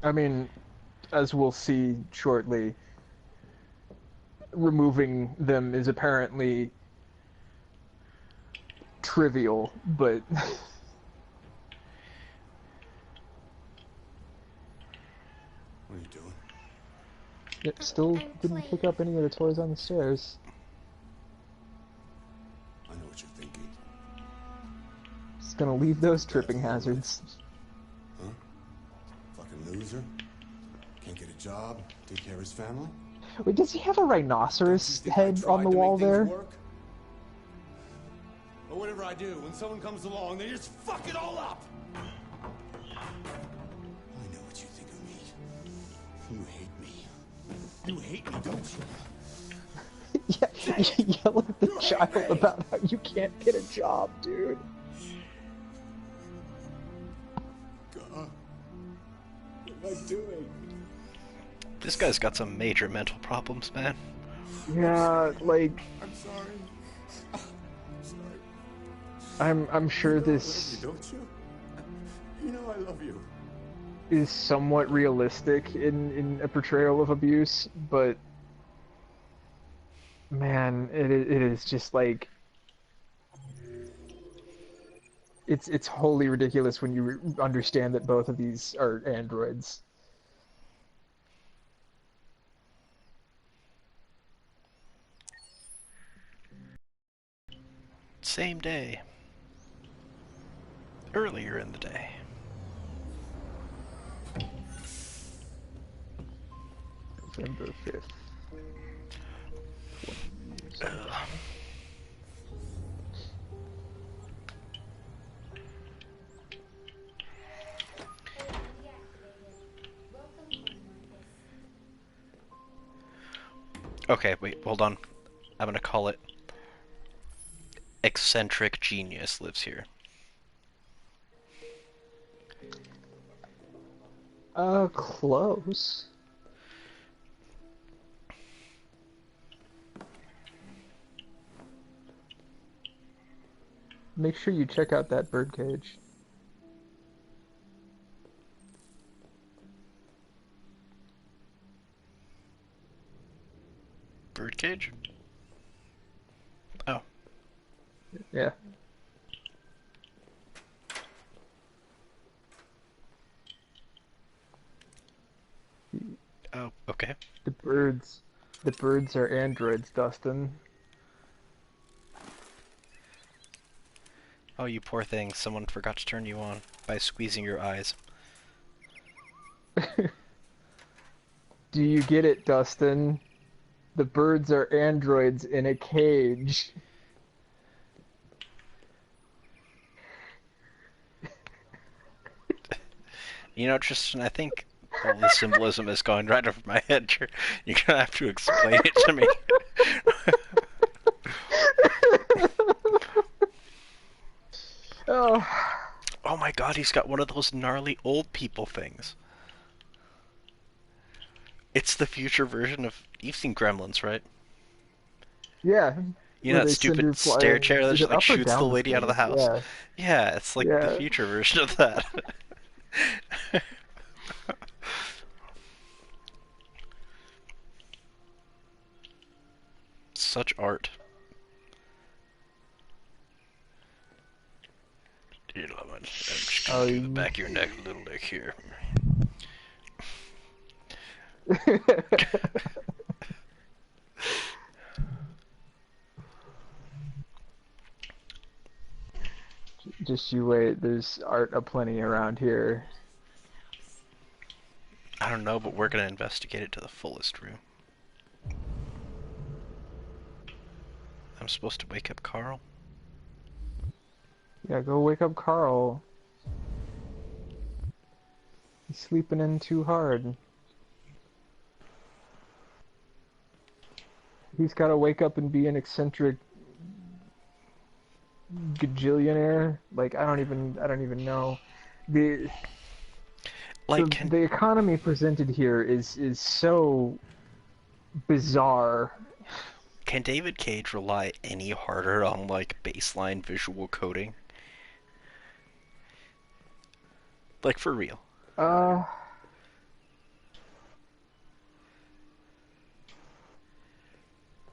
I mean, as we'll see shortly, removing them is apparently trivial, but... What are you doing? Yep, still didn't pick up any of the toys on the stairs. I know what you're thinking. Just gonna leave those tripping hazards. Huh? Fucking loser? Can't get a job, take care of his family? Wait, does he have a rhinoceros head on the wall there? Or whatever I do, when someone comes along, they just fuck it all up! I know what you think of me. You hate me. You hate me, don't you? Yeah, you yell at the child about how you can't get a job, dude. God. What am I doing? This guy's got some major mental problems, man. Yeah, like... I'm sorry. I'm sure I love this you, don't you? You know I love you. is somewhat realistic in a portrayal of abuse, but man, it is just like it's wholly ridiculous when you understand that both of these are androids. Same day. Earlier in the day. November 5th. Okay, wait, hold on. I'm gonna call it Eccentric Genius lives here. Close. Make sure you check out that birdcage. Birdcage? Oh. Yeah. Oh, okay. The birds are androids, Dustin. Oh, you poor thing. Someone forgot to turn you on by squeezing your eyes. Do you get it, Dustin? The birds are androids in a cage. You know, Tristan, I think all the symbolism is going right over my head. You're gonna have to explain it to me. Oh. Oh my god, he's got one of those gnarly old people things. It's the future version of... You've seen Gremlins, right? Yeah. You know Where that they send her stupid stair flying- chair that is just it like up or shoots down the the lady out of the stairs? house? Yeah. Yeah, it's like the Yeah. future version of that. Such art. I'm just gonna do the back of your neck a little like here. Just you wait, there's art aplenty around here. I don't know, but we're gonna investigate it to the fullest, Rue. I'm supposed to wake up Carl? Yeah, go wake up Carl. He's sleeping in too hard. He's gotta wake up and be an eccentric gajillionaire. Like I don't even know. The the economy presented here is so bizarre. Can David Cage rely any harder on like baseline visual coding? Like for real?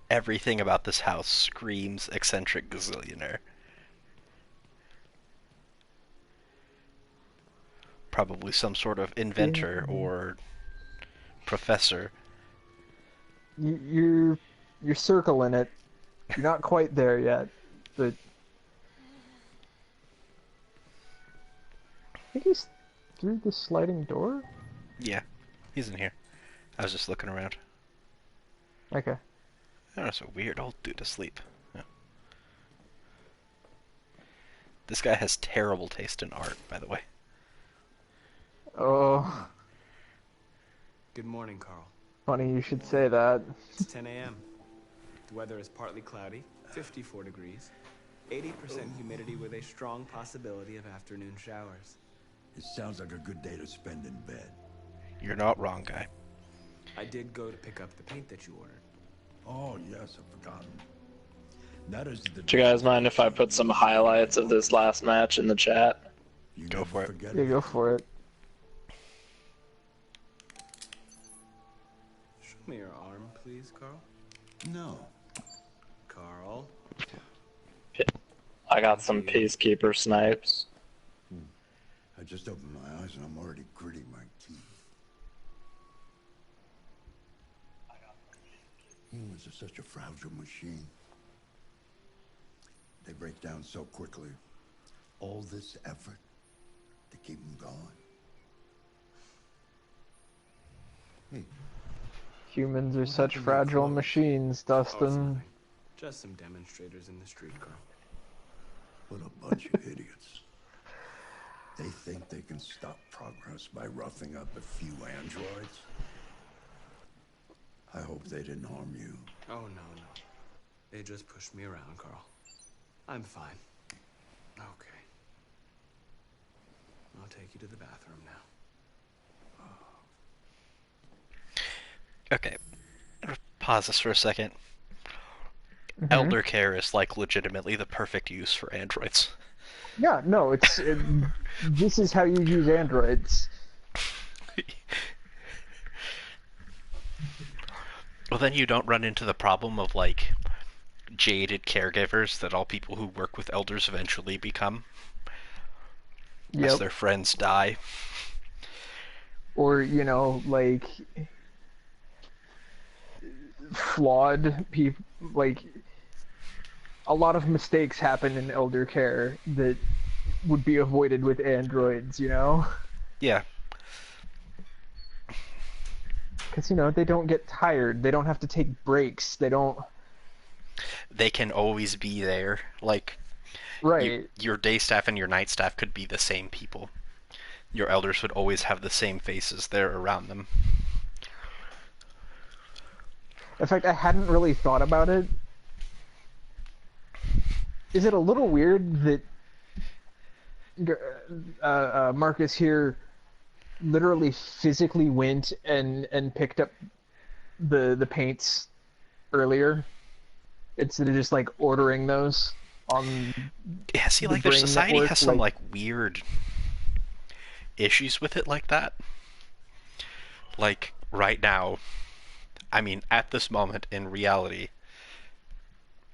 Everything about this house screams eccentric gazillionaire. Probably some sort of inventor or professor. You're circling it. You're not quite there yet, but I think he's through the sliding door. Yeah, he's in here. I was just looking around. Okay. Oh, that's a weird old dude asleep. Yeah. This guy has terrible taste in art, by the way. Oh. Good morning, Carl. Funny you should say that. It's 10 a.m. The weather is partly cloudy, 54 degrees, 80% humidity with a strong possibility of afternoon showers. It sounds like a good day to spend in bed. You're not wrong, guy. I did go to pick up the paint that you ordered. Oh, yes, I've forgotten. That is the... Do you guys mind if I put some highlights of this last match in the chat? Go for it. Yeah, go for it. Show me your arm, please, Carl. No. Carl. I got some Peacekeeper snipes. I just opened my eyes and I'm already gritting my teeth. Humans are such a fragile machine. They break down so quickly. All this effort to keep them going. Hey. Humans are such fragile machines, Dustin. Just some demonstrators in the street, Carl. What a bunch of idiots. They think they can stop progress by roughing up a few androids. I hope they didn't harm you. Oh, no. They just pushed me around, Carl. I'm fine. Okay. I'll take you to the bathroom now. Okay. Pause this for a second. Elder care is like legitimately the perfect use for androids. Yeah, no, this is how you use androids. Well, then you don't run into the problem of, like, jaded caregivers that all people who work with elders eventually become. As their friends die. Or, you know, like, flawed people, like, a lot of mistakes happen in elder care that would be avoided with androids, you know? Yeah. Because, you know, they don't get tired. They don't have to take breaks. They don't... They can always be there. Like, right. Your day staff and your night staff could be the same people. Your elders would always have the same faces there around them. In fact, I hadn't really thought about it. Is it a little weird that Marcus here literally physically went and picked up the paints earlier instead of just like ordering those on Yeah, see, the like, their Brain society Network, has some, like, weird issues with it like that. Like, right now, I mean, at this moment, in reality,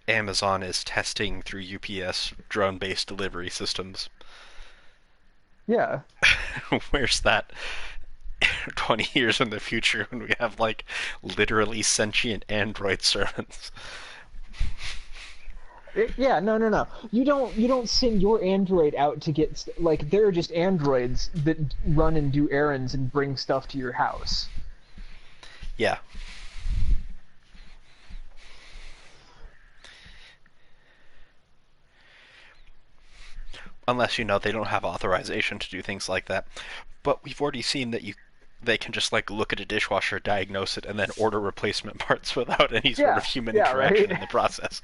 Amazon is testing through UPS drone-based delivery systems. Yeah. Where's that 20 years in the future when we have, like, literally sentient android servants? Yeah, no. You don't send your android out to get like they're just androids that run and do errands and bring stuff to your house. Yeah. Unless, you know, they don't have authorization to do things like that. But we've already seen that they can just, like, look at a dishwasher, diagnose it, and then order replacement parts without any sort of human interaction in the process.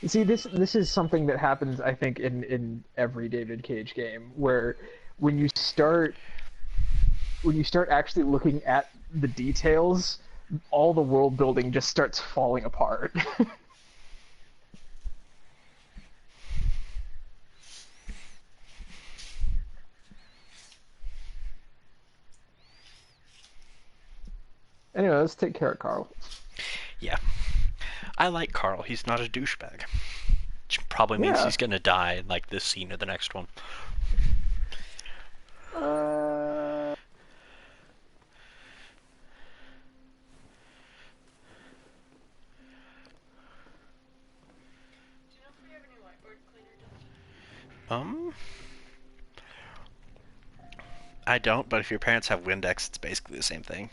See, this is something that happens, I think, in every David Cage game, where when you start actually looking at the details, all the world building just starts falling apart. Anyway, let's take care of Carl. Yeah. I like Carl. He's not a douchebag. Which probably means he's gonna die in, like, this scene or the next one. I don't, but if your parents have Windex, it's basically the same thing.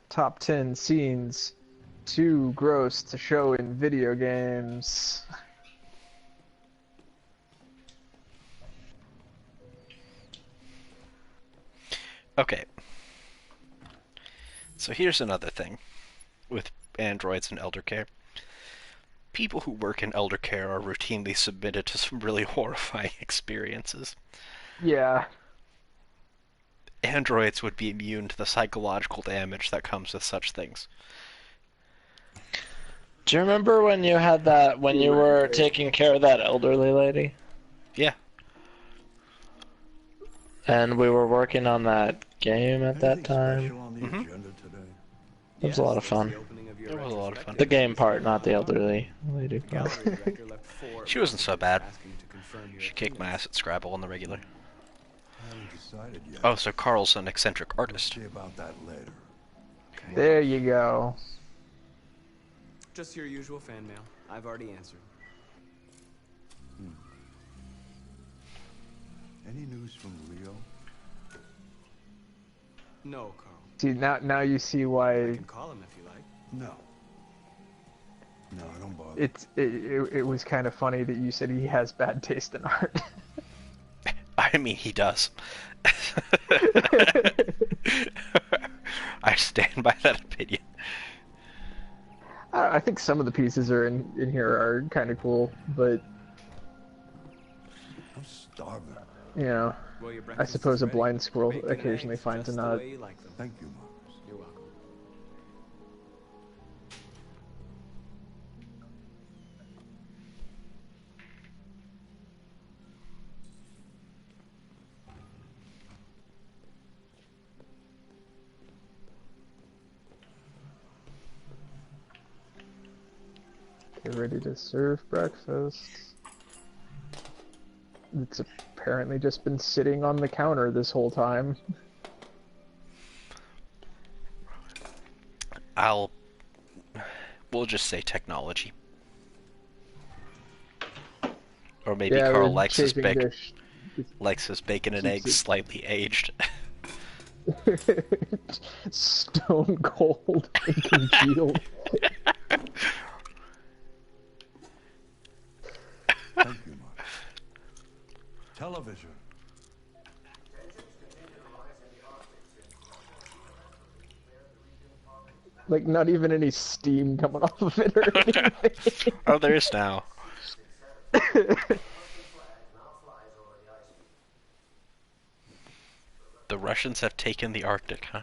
Top 10 scenes too gross to show in video games. Okay. So here's another thing with androids and eldercare. People who work in eldercare are routinely submitted to some really horrifying experiences. Yeah. Androids would be immune to the psychological damage that comes with such things. Do you remember when you had that, when you were taking care of that elderly lady? Yeah. And we were working on that game at that time. Mm-hmm. It was a lot of fun. It was a lot of fun. The game part, not the elderly lady part. She wasn't so bad. She kicked my ass at Scrabble on the regular. Oh, so Carl's an eccentric artist. About that later. Okay. There you go. Just your usual fan mail. I've already answered. Any news from Leo? No, Carl. See, now you see why. I can call him if you like. No. No, don't bother. It was kind of funny that you said he has bad taste in art. I mean, he does. I stand by that opinion. I think some of the pieces are in here are kind of cool, but I'm starving. You know, I suppose a blind squirrel occasionally finds a nut. Thank you, Marcus. You're welcome. Get ready to serve breakfast. It's apparently just been sitting on the counter this whole time. We'll just say technology. Or maybe Yeah, Carl likes his bacon and eggs slightly aged. Stone cold and congealed. Thank you, Marcus. Television. Like, not even any steam coming off of it or anything. Oh, there is now. The Russians have taken the Arctic, huh?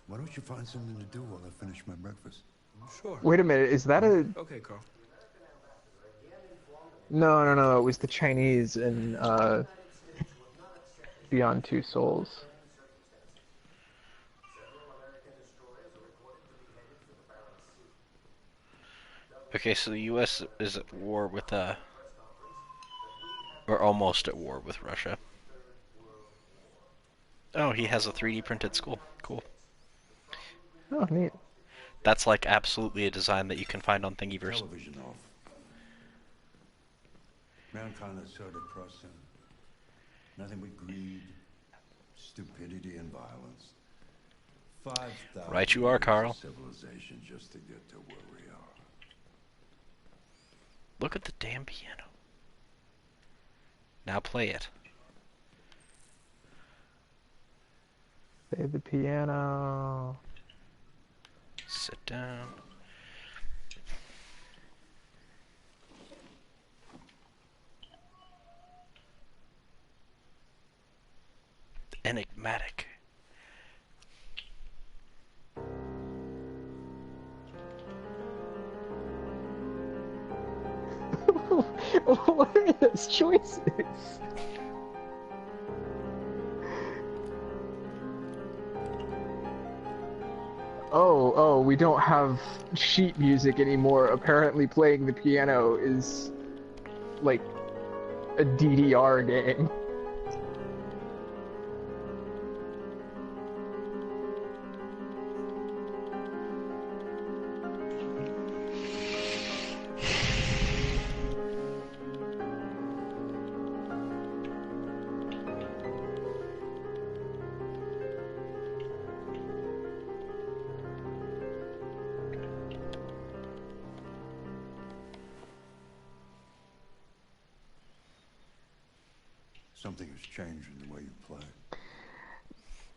Why don't you find something to do while I finish my breakfast? Sure. Wait a minute, is that a... Okay, Carl. No, it was the Chinese in, Beyond Two Souls. Okay, so the U.S. is at war with, or almost at war with Russia. Oh, he has a 3D printed skull. Cool. Oh, neat. That's like absolutely a design that you can find on Thingiverse. Television off. Mankind is so depressing. Nothing but greed, stupidity, and violence. 5,000 Right you are, Carl. years of civilization just to get to where we are. Look at the damn piano. Now play it. Play the piano. Sit down. Enigmatic. What are those choices? Oh, we don't have sheet music anymore. Apparently playing the piano is like a DDR game. Something has changed in the way you play.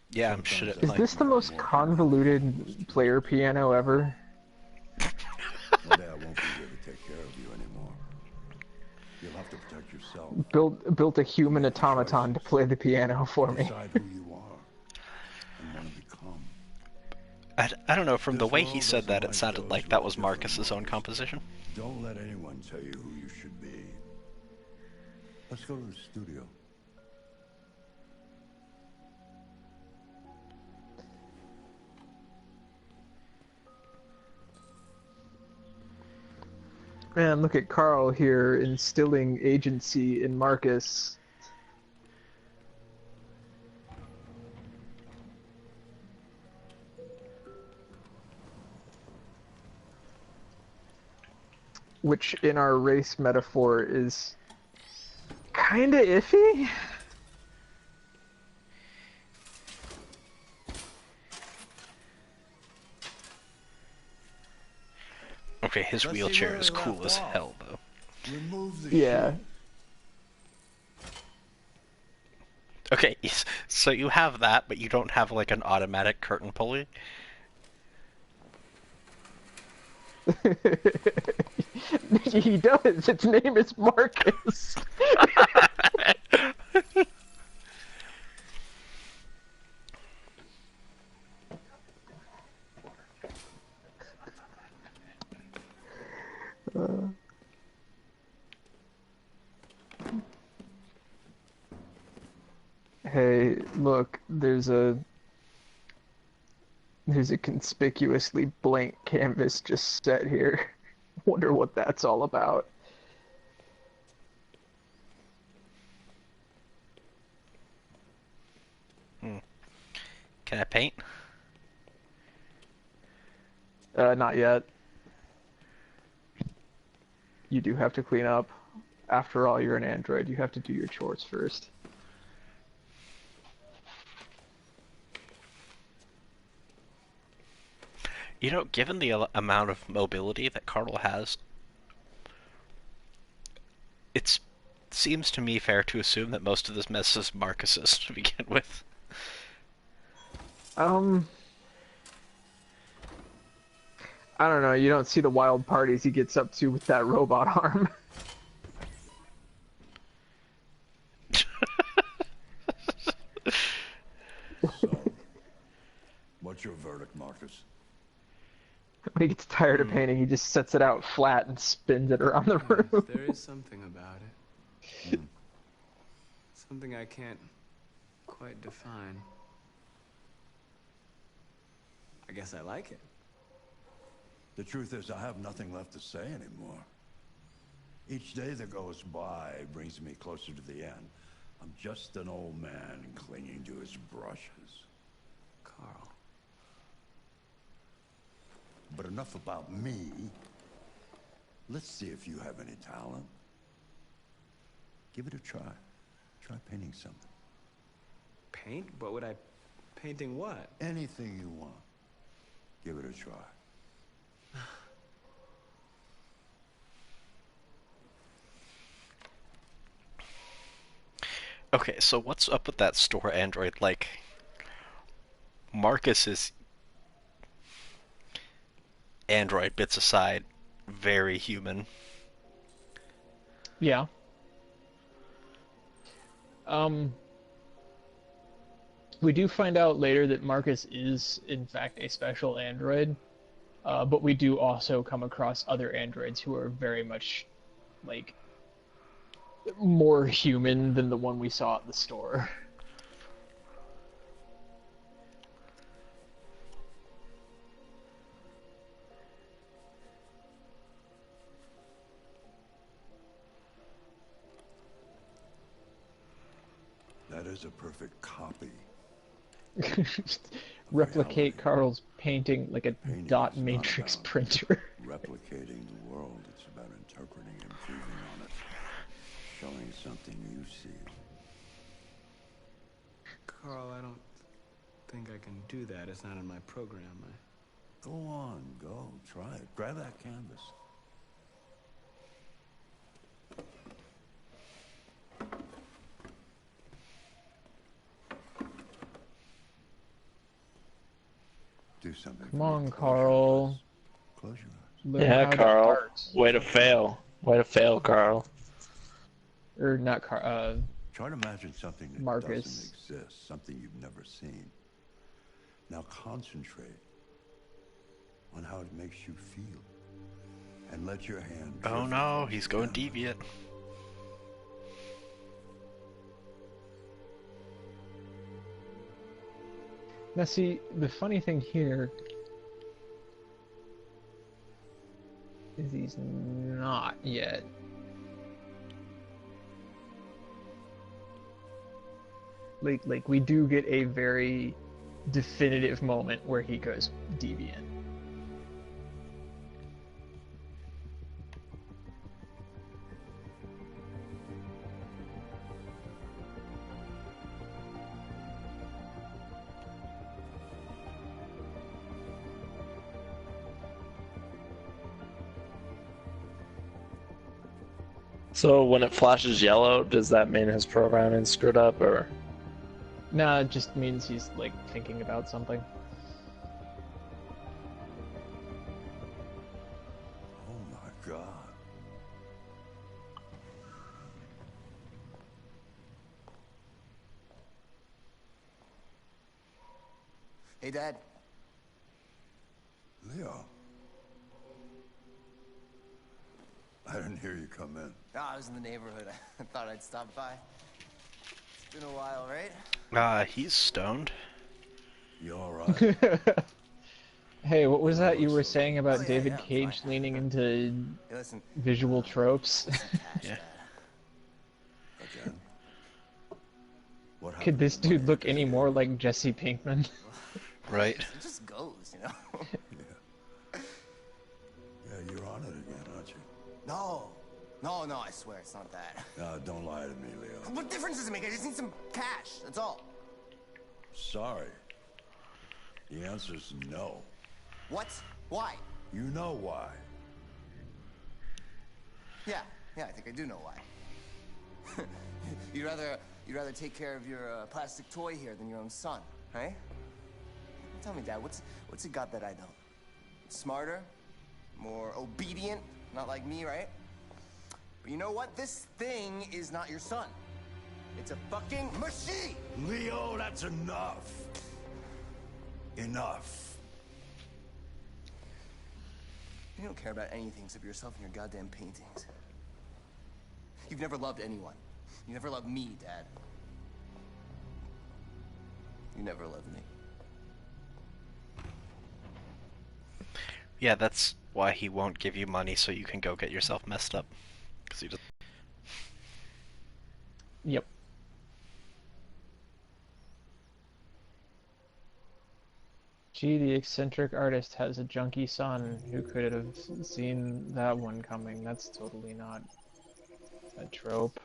Yeah, I'm shit at Is playing. this the most convoluted player piano ever? One day I won't be here to take care of you anymore. You'll have to protect yourself. Built a human automaton to play the piano for me. Decide who you are and want to become. I don't know, from the way he said that, it sounded like that was Marcus's own composition. Don't let anyone tell you who you should be. Let's go to the studio. Man, look at Carl here instilling agency in Marcus. Which, in our race metaphor, is kinda iffy? Okay, his wheelchair is cool as hell, though. Yeah. Okay, so you have that, but you don't have, like, an automatic curtain pulley? He does. Its name is Marcus. Hey, look, there's a conspicuously blank canvas just set here. Wonder what that's all about. Can I paint? Not yet. You do have to clean up. After all, you're an android. You have to do your chores first. You know, given the amount of mobility that Carl has, it seems to me fair to assume that most of this mess is Marcus's to begin with. I don't know, you don't see the wild parties he gets up to with that robot arm. So, what's your verdict, Marcus? When he gets tired of painting, he just sets it out flat and spins it around the room. There is something about it. Something I can't quite define. I guess I like it. The truth is, I have nothing left to say anymore. Each day that goes by brings me closer to the end. I'm just an old man clinging to his brushes. Carl. But enough about me. Let's see if you have any talent. Give it a try. Try painting something. Paint? What would I... Painting what? Anything you want. Give it a try. Okay, so what's up with that store android? Like, Marcus's android, bits aside, very human. Yeah. We do find out later that Marcus is, in fact, a special android, but we do also come across other androids who are very much, like, more human than the one we saw at the store. That is a perfect copy. Replicate Carl's painting like a dot matrix printer. Replicating the world, it's about interpreting and improving on it. Showing something you see. Carl, I don't think I can do that. It's not in my program. Go on, go. Try it. Grab that canvas. Do something. Come on, Carl. Close your eyes. Learn Yeah, how to Carl. art. Way to fail. Way to fail, Carl. Or not Carl. Try to imagine something that Marcus. doesn't exist, something you've never seen. Now concentrate on how it makes you feel, and let your hand. Oh drift no, he's going down. deviant. Now see, the funny thing here is he's not yet. Like we do get a very definitive moment where he goes deviant. So when it flashes yellow, does that mean his programming's screwed up, or? Nah, it just means he's like thinking about something. Oh my God. Hey, Dad. Leo. I didn't hear you come in. Oh, I was in the neighborhood. I thought I'd stop by. It's been a while, right? He's stoned. You alright? Hey, what was that you were saying about Oh, yeah, David yeah, Cage fine. leaning into Hey, listen. visual tropes? Yeah. Again? What Could this happened to dude look Marcus? any more like Jesse Pinkman? Right. It just goes, you know? Yeah, you're on it again, aren't you? No, I swear it's not that. No, don't lie to me, Leo. What difference does it make? I just need some cash, that's all. Sorry. The answer's no. What? Why? You know why. Yeah, I think I do know why. You'd rather take care of your plastic toy here than your own son, right? Tell me, Dad, what's he got that I don't? Smarter? more obedient, not like me, right? But you know what? This thing is not your son. It's a fucking machine! Leo, that's enough. Enough. You don't care about anything except yourself and your goddamn paintings. You've never loved anyone. You never loved me, Dad. You never loved me. Yeah, that's why he won't give you money so you can go get yourself messed up. 'Cause he just... Yep. Gee, the eccentric artist has a junkie son. Who could have seen that one coming? That's totally not a trope.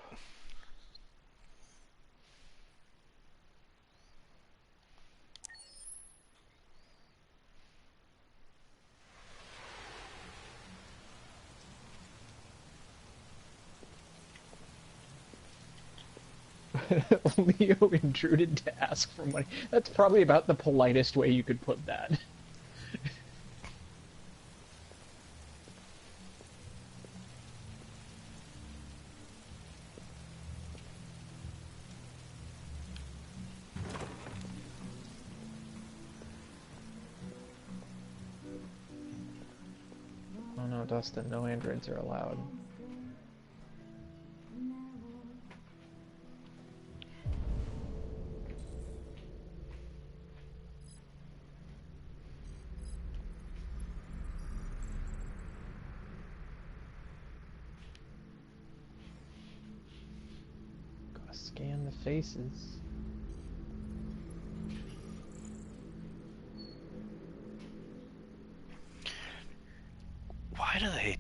Leo intruded to ask for money. That's probably about the politest way you could put that. Oh no, Dustin, no androids are allowed. Scan the faces. Why do they...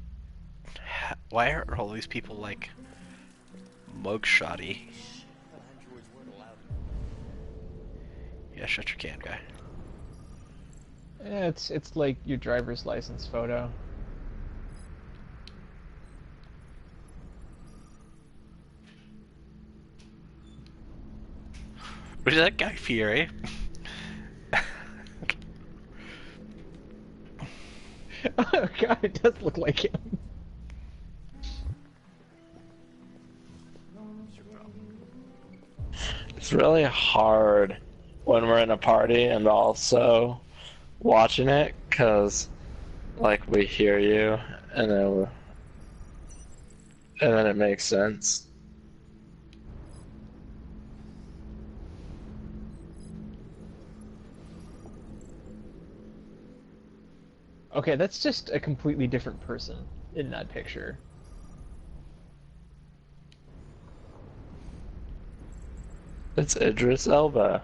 Why are all these people, like, mugshotty? Yeah, shut your can, guy. It's like your driver's license photo. Is that Guy Fieri? Oh god, it does look like him. It's really hard when we're in a party and also watching it, because like we hear you and then it makes sense. Okay, that's just a completely different person in that picture. It's Idris Elba.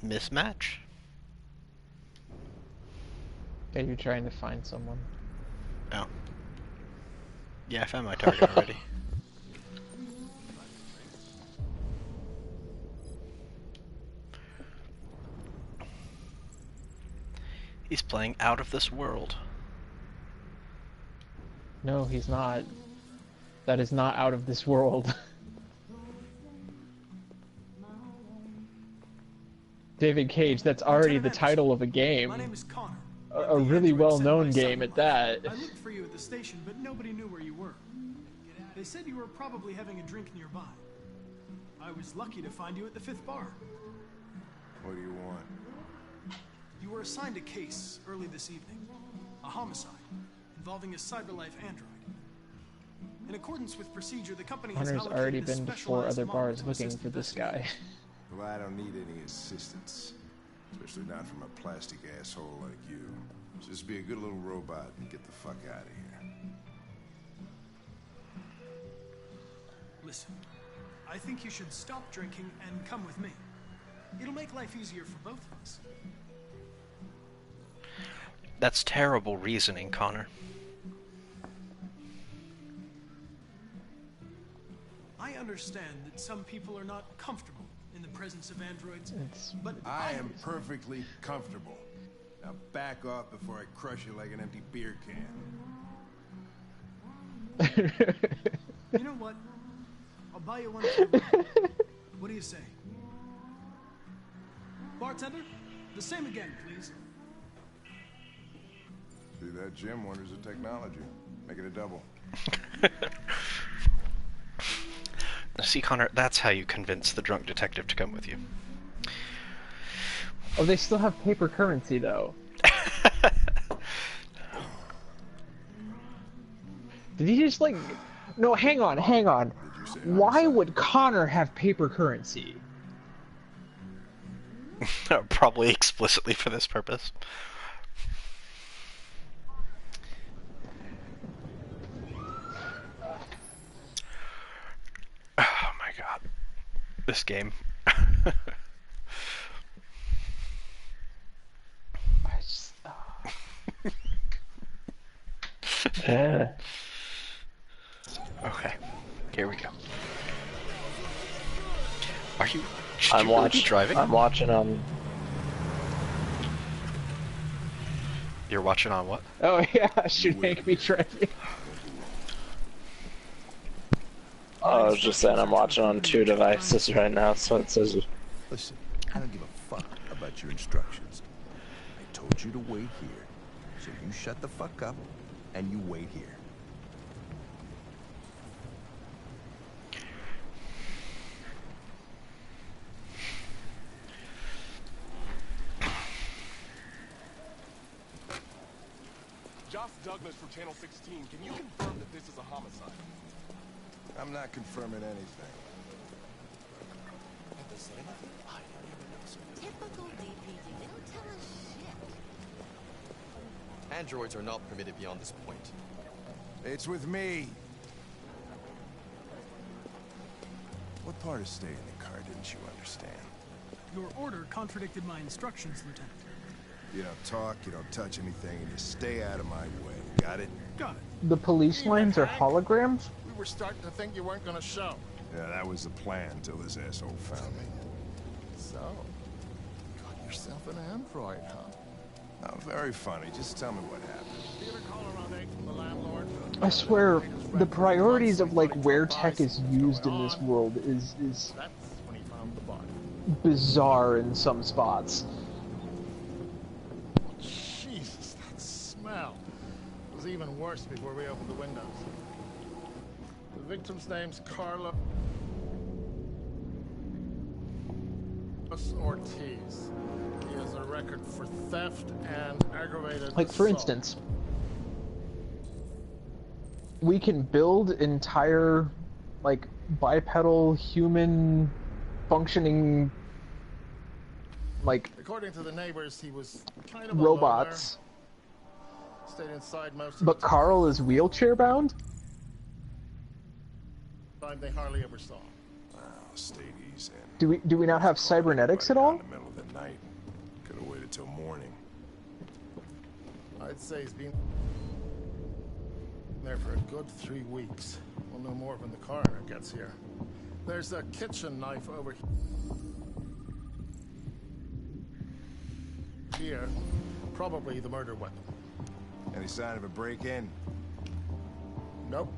Mismatch? Yeah, you're trying to find someone. Oh. Yeah, I found my target already. He's playing Out of This World. No, he's not. That is not Out of This World. David Cage, that's already the title of a game. My name is Connor. A really well-known game at that. I looked for you at the station, but nobody knew where you were. They said you were probably having a drink nearby. I was lucky to find you at the 5th bar. What do you want? You were assigned a case early this evening. A homicide involving a CyberLife android. In accordance with procedure, the company has Hunter's already allocated a been to 4 specialized other model bars to looking assist for this guy. Well, I don't need any assistance. Especially not from a plastic asshole like you. Just be a good little robot and get the fuck out of here. Listen, I think you should stop drinking and come with me. It'll make life easier for both of us. That's terrible reasoning, Connor. I understand that some people are not comfortable in the presence of androids, but I am perfectly comfortable. Now back off before I crush you like an empty beer can. You know what? I'll buy you one too. What do you say? Bartender, the same again, please. See that, Jim? Wonders of technology. Make it a double. See, Connor, that's how you convince the drunk detective to come with you. Oh, they still have paper currency, though. Did he just, like... No, hang on. Why would Connor have paper currency? Probably explicitly for this purpose. Oh my god. This game. Yeah. Okay, here we go. Are you? I'm driving. I'm watching on. You're watching on what? Oh yeah, should make me driving. Oh, I was just saying I'm watching on 2 devices right now, so it says. Listen, I don't give a fuck about your instructions. I told you to wait here, so you shut the fuck up and you wait here. Josh Douglas from Channel 16. Can you confirm that this is a homicide? I'm not confirming anything. Typical DPD. They don't tell us shit. Androids are not permitted beyond this point. It's with me. What part of staying in the car didn't you understand? Your order contradicted my instructions, Lieutenant. You don't talk, you don't touch anything, and you stay out of my way. Got it? Got it. The police lines are holograms? We were starting to think you weren't gonna show. Yeah, that was the plan until this asshole found me. So, got yourself an android, huh? Oh, very funny. Just tell me what happened. Did you ever call around 8 from the landlord? I swear, the priorities of like where tech is used in this world is That's when he found the body. bizarre in some spots. Jesus, that smell. It was even worse before we opened the windows. The victim's name's Carlos Ortiz. He has a record for theft and aggravated Like, for assault. instance, we can build entire, like, bipedal human functioning, like, According to the neighbors, he was kind of robots. a loner. Stayed inside most of But the Carl is wheelchair bound? time. They hardly ever saw him. Wow, Stadies and Do we not have cybernetics at all? in the middle of the night. Could have waited till morning. I'd say he's been there for a good 3 weeks. We'll know more when the coroner gets here. There's a kitchen knife over here. Probably the murder weapon. Any sign of a break-in? Nope.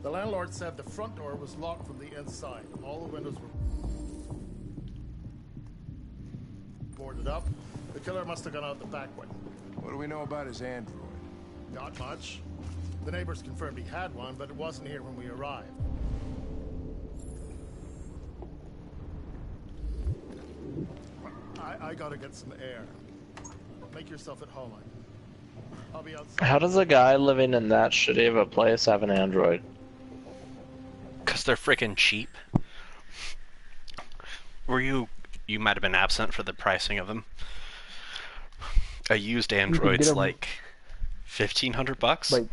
The landlord said the front door was locked from the inside. All the windows were boarded up. The killer must have gone out the back way. What do we know about his android? Not much. The neighbors confirmed he had one, but it wasn't here when we arrived. I gotta get some air. Make yourself at home. I'll be outside. How does a guy living in that shitty of a place have an android? Because they're freaking cheap. You might have been absent for the pricing of them. A used android's them- like $1,500. Like,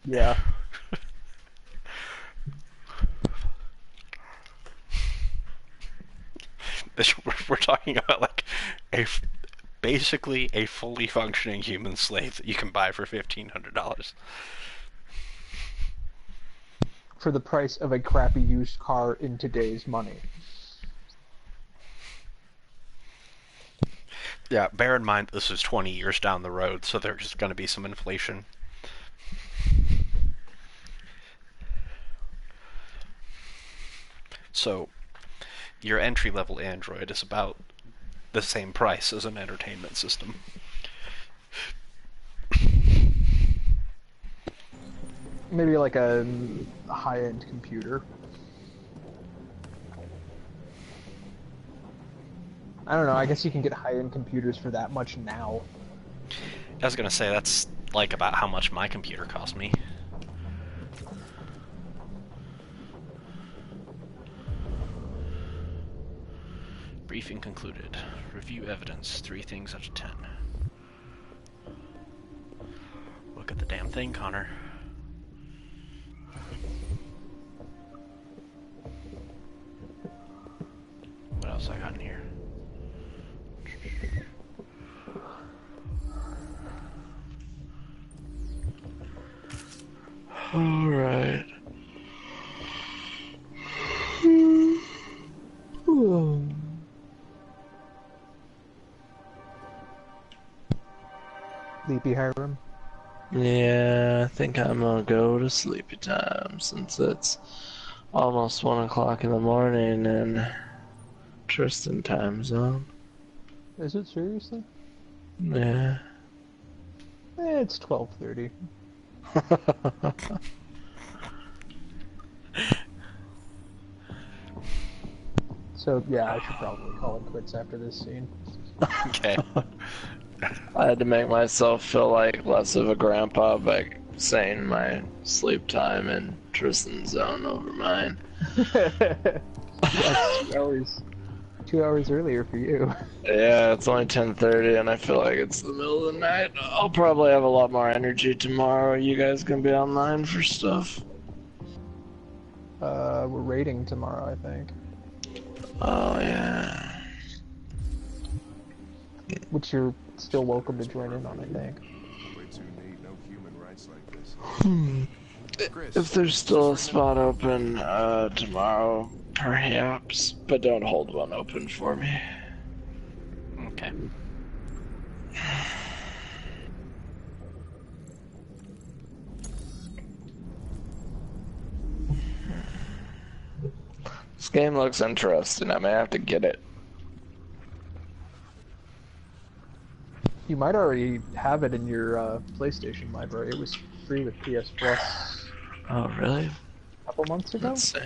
yeah. We're talking about like basically a fully functioning human slave that you can buy for $1,500. For the price of a crappy used car in today's money. Yeah, bear in mind this is 20 years down the road, so there's going to be some inflation. So, your entry-level Android is about the same price as an entertainment system. Maybe like a high-end computer. I don't know, I guess you can get high-end computers for that much now. I was gonna say, that's like about how much my computer cost me. Briefing concluded. Review evidence. 3 things out of 10. Look at the damn thing, Connor. What else I got in here? Alright. Sleepy Hiram? Yeah, I think I'm gonna go to sleepy time since it's almost 1 o'clock in the morning in Tristan time zone. Is it seriously? Yeah. It's 12:30. So yeah, I should probably call it quits after this scene. Okay. I had to make myself feel like less of a grandpa by saying my sleep time in Tristan's zone over mine. That's 2 hours earlier for you. Yeah, it's only 10:30 and I feel like it's the middle of the night. I'll probably have a lot more energy tomorrow. Are you guys gonna be online for stuff? We're raiding tomorrow, I think. Oh yeah. Which you're still welcome to join in on, I think. Way too neat, no human rights like this. Chris. If there's still a spot open tomorrow, perhaps, but don't hold one open for me. Okay. This game looks interesting. I may have to get it. You might already have it in your PlayStation library. It was free with PS Plus. Oh, really? A couple months ago? Let's see.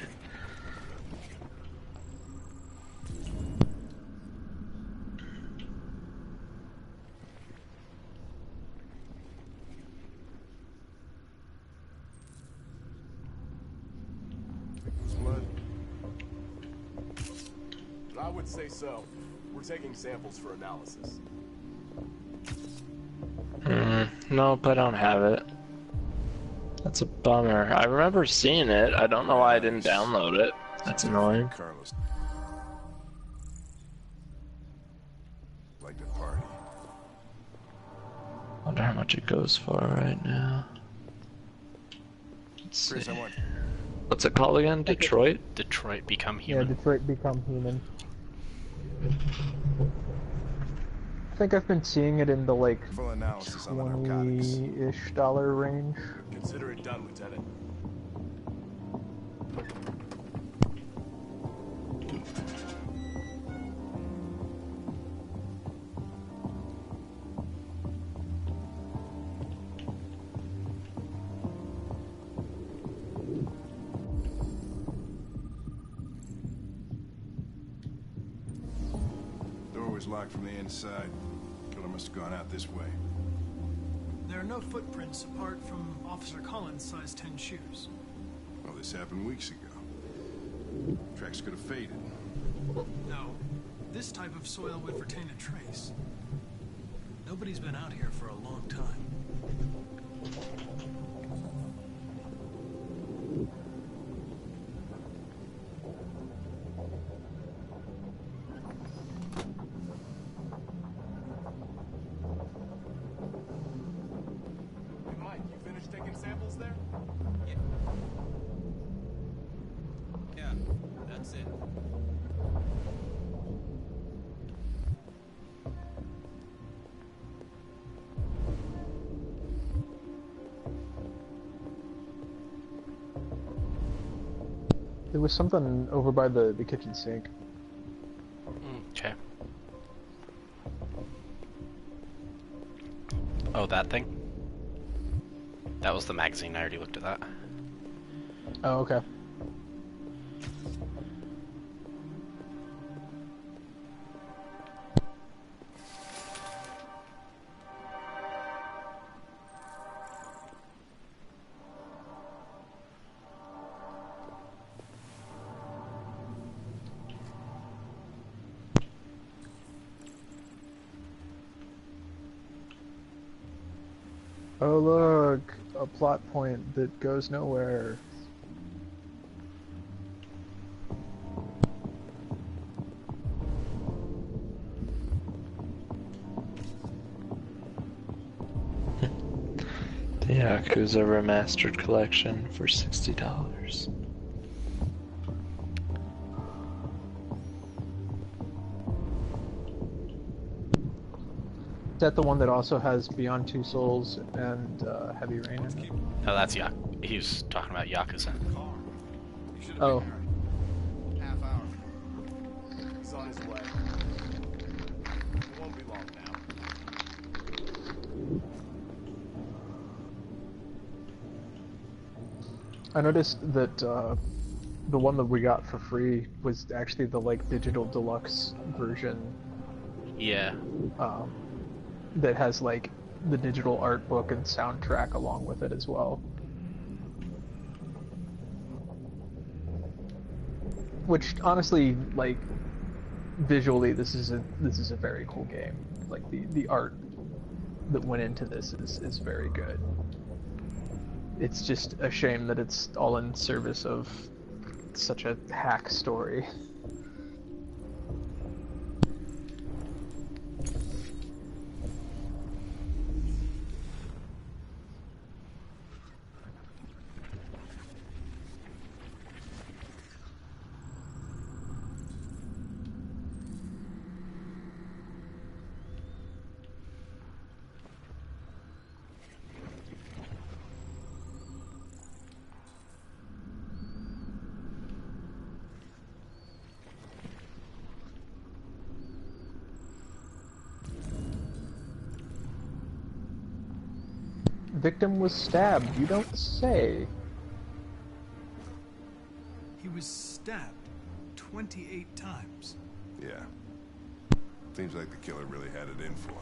Blood? I would say so. We're taking samples for analysis. Nope, I don't have it. That's a bummer. I remember seeing it. I don't know why I didn't download it. That's annoying. Carlos. Like the party. Wonder how much it goes for right now. Let's Chris, see. I want. What's it called again? Detroit? Detroit Become Yeah, Human. Detroit Become Human. I think I've been seeing it in the like Full analysis on the narcotics. $20-ish range. Consider it done, Lieutenant. Door was locked from the inside. Killer must have gone out this way. There are no footprints apart from Officer Collins' size 10 shoes. Well, this happened weeks ago. Tracks could have faded. No, this type of soil would retain a trace. Nobody's been out here for a long time. Hey, Mike, you finished taking samples there? Yeah, that's it. There was something over by the kitchen sink. Okay. Oh, that thing? That was the magazine. I already looked at that. Oh, okay. Oh look, a plot point that goes nowhere. The Yakuza Remastered Collection for $60. Is that the one that also has Beyond Two Souls and Heavy Rain in it? No, that's he was talking about Yakuza. Oh. Half hour. He's on his way. It won't be long now. I noticed that the one that we got for free was actually the digital deluxe version. Yeah. That has the digital art book and soundtrack along with it as well. Which honestly, visually, this is a very cool game. The art that went into this is very good. It's just a shame that it's all in service of such a hack story. Victim was stabbed, you don't say. He was stabbed 28 times. Yeah. Seems like the killer really had it in for him.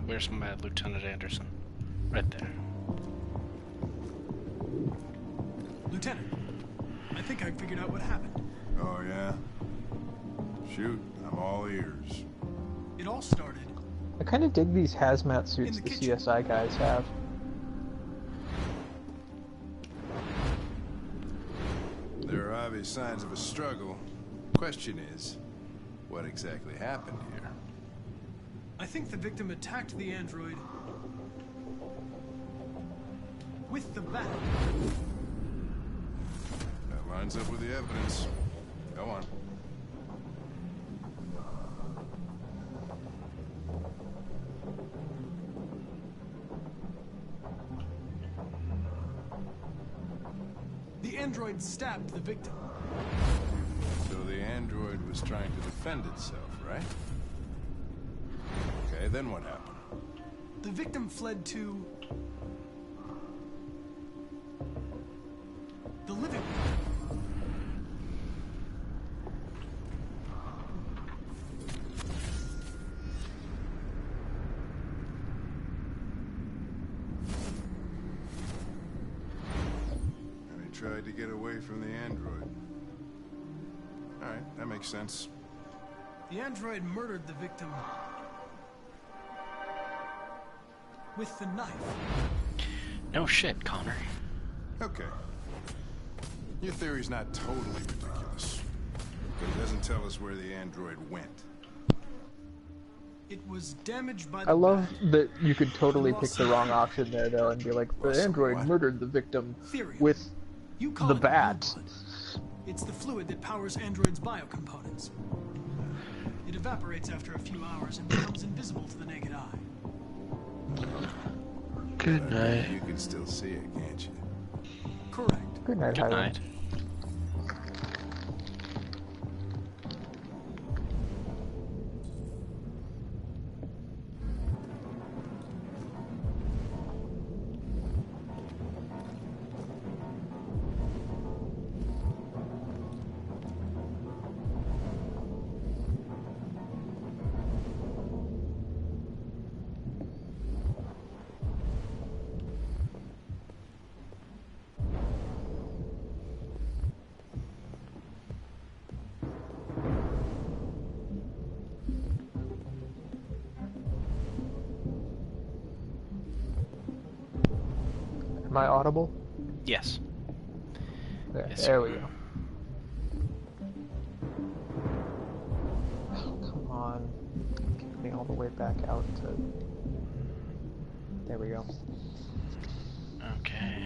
Where's my Lieutenant Anderson? Right there. Lieutenant, I think I figured out what happened. Oh, yeah? Shoot, I'm all ears. It all started... I kind of dig these hazmat suits the CSI guys have. There are obvious signs of a struggle. Question is, what exactly happened here? I think the victim attacked the android with the bat. That lines up with the evidence. Go on. The android stabbed the victim. So the android was trying to defend itself, right? Okay, then what happened? The victim fled to the living room. And he tried to get away from the android. Alright, that makes sense. The android murdered the victim with the knife. No shit, Connor. Okay. Your theory's not totally ridiculous, but it doesn't tell us where the android went. It was damaged by the I love that you could totally pick the wrong option there though and be like, the android murdered the victim with You call The it bat. blue blood. It's the fluid that powers androids' biocomponents. It evaporates after a few hours and becomes invisible to the naked eye. Good night. You can still see it, can't you? Correct. Good night, Good Highland. night. Am I audible? Yes. There, Yes, there sir. we go. Oh, come on. Kick me all the way back out to... There we go. Okay.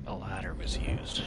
A ladder was used.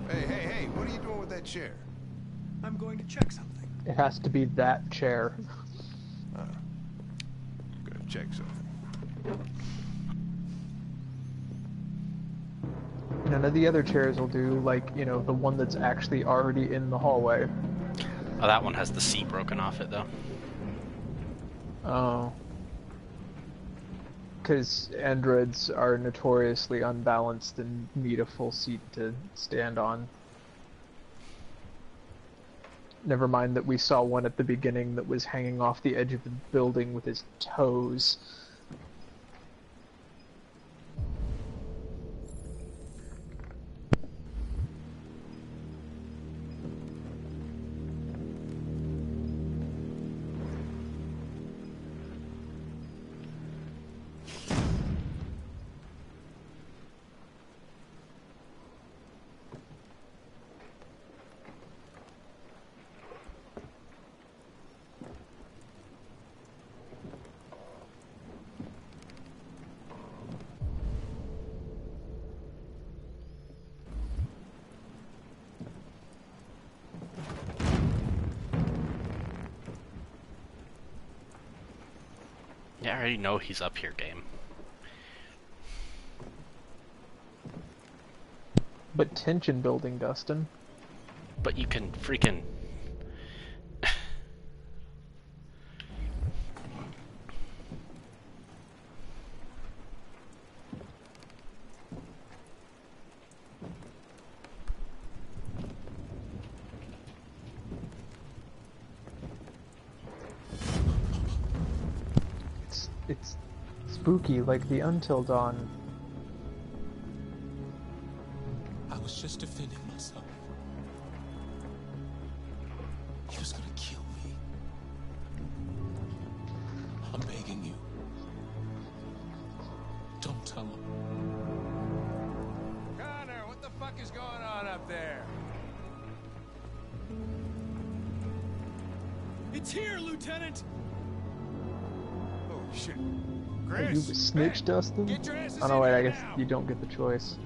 Hey, what are you doing with that chair? I'm going to check something. It has to be that chair. Gonna check something. None of the other chairs will do, like, you know, the one that's actually already in the hallway. Oh, that one has the seat broken off it, though. Oh. Because androids are notoriously unbalanced and need a full seat to stand on. Never mind that we saw one at the beginning that was hanging off the edge of the building with his toes. Yeah, I already know he's up here, game. But tension building, Dustin. But you can freaking... It's spooky, like the Until Dawn. I was just defending myself. He was gonna kill me. I'm begging you. Don't tell him. Connor, what the fuck is going on up there? It's here, Lieutenant! Oh shit. Are you Chris, a snitch, Dustin? get your asses Oh no, in wait, here I guess now. you don't get the choice.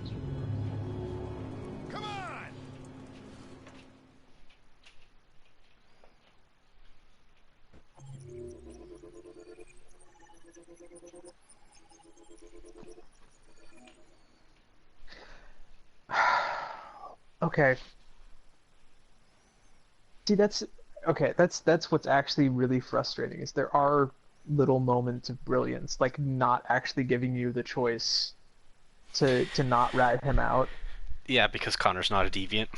Okay. See, that's okay. That's what's actually really frustrating is there are little moments of brilliance, like not actually giving you the choice to not rat him out. Yeah, because Connor's not a deviant.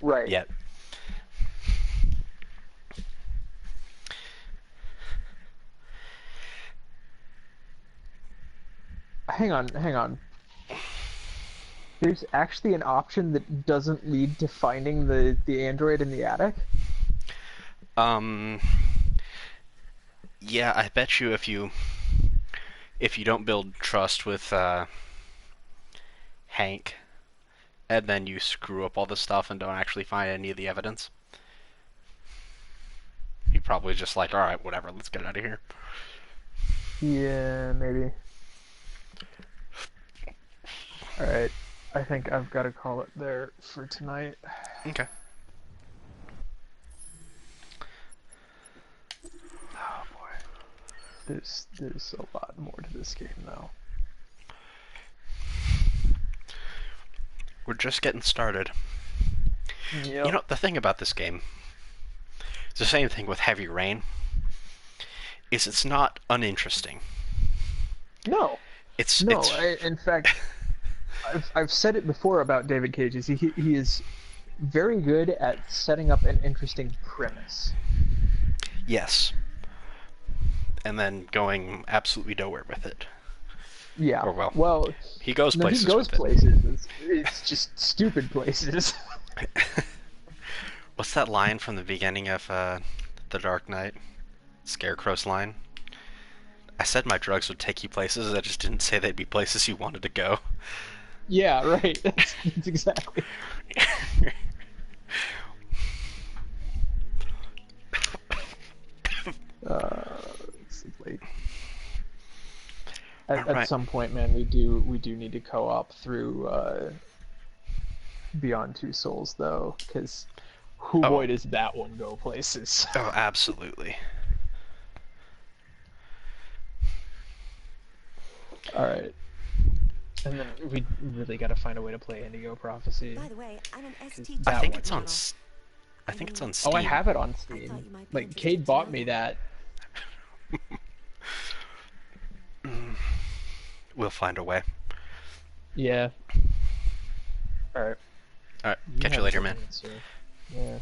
Right. Yet. Hang on. There's actually an option that doesn't lead to finding the android in the attic? Yeah, I bet you if you don't build trust with Hank, and then you screw up all this stuff and don't actually find any of the evidence, he probably just like, alright, whatever, let's get out of here. Yeah, maybe. Alright, I think I've got to call it there for tonight. Okay. Oh boy. There's a lot more to this game though. We're just getting started. Yep. You know, the thing about this game, it's the same thing with Heavy Rain, is it's not uninteresting. No. In fact, I've said it before about David Cage. He is very good at setting up an interesting premise. Yes. And then going absolutely nowhere with it. Yeah. Or well, he goes places. He goes with places. It's just stupid places. What's that line from the beginning of The Dark Knight? Scarecrow's line. I said my drugs would take you places. I just didn't say they'd be places you wanted to go. Yeah, right. That's exactly. It's late. At some point, man, we do need to co-op through Beyond Two Souls, though, because boy does that one go places. Oh, absolutely. All right. And then we really got to find a way to play Indigo Prophecy. By the way, I'm an ST. I think it's on. I think it's on Steam. Oh, I have it on Steam. Like Cade bought me that. We'll find a way. Yeah. All right. All right. Catch you later, man. Yeah.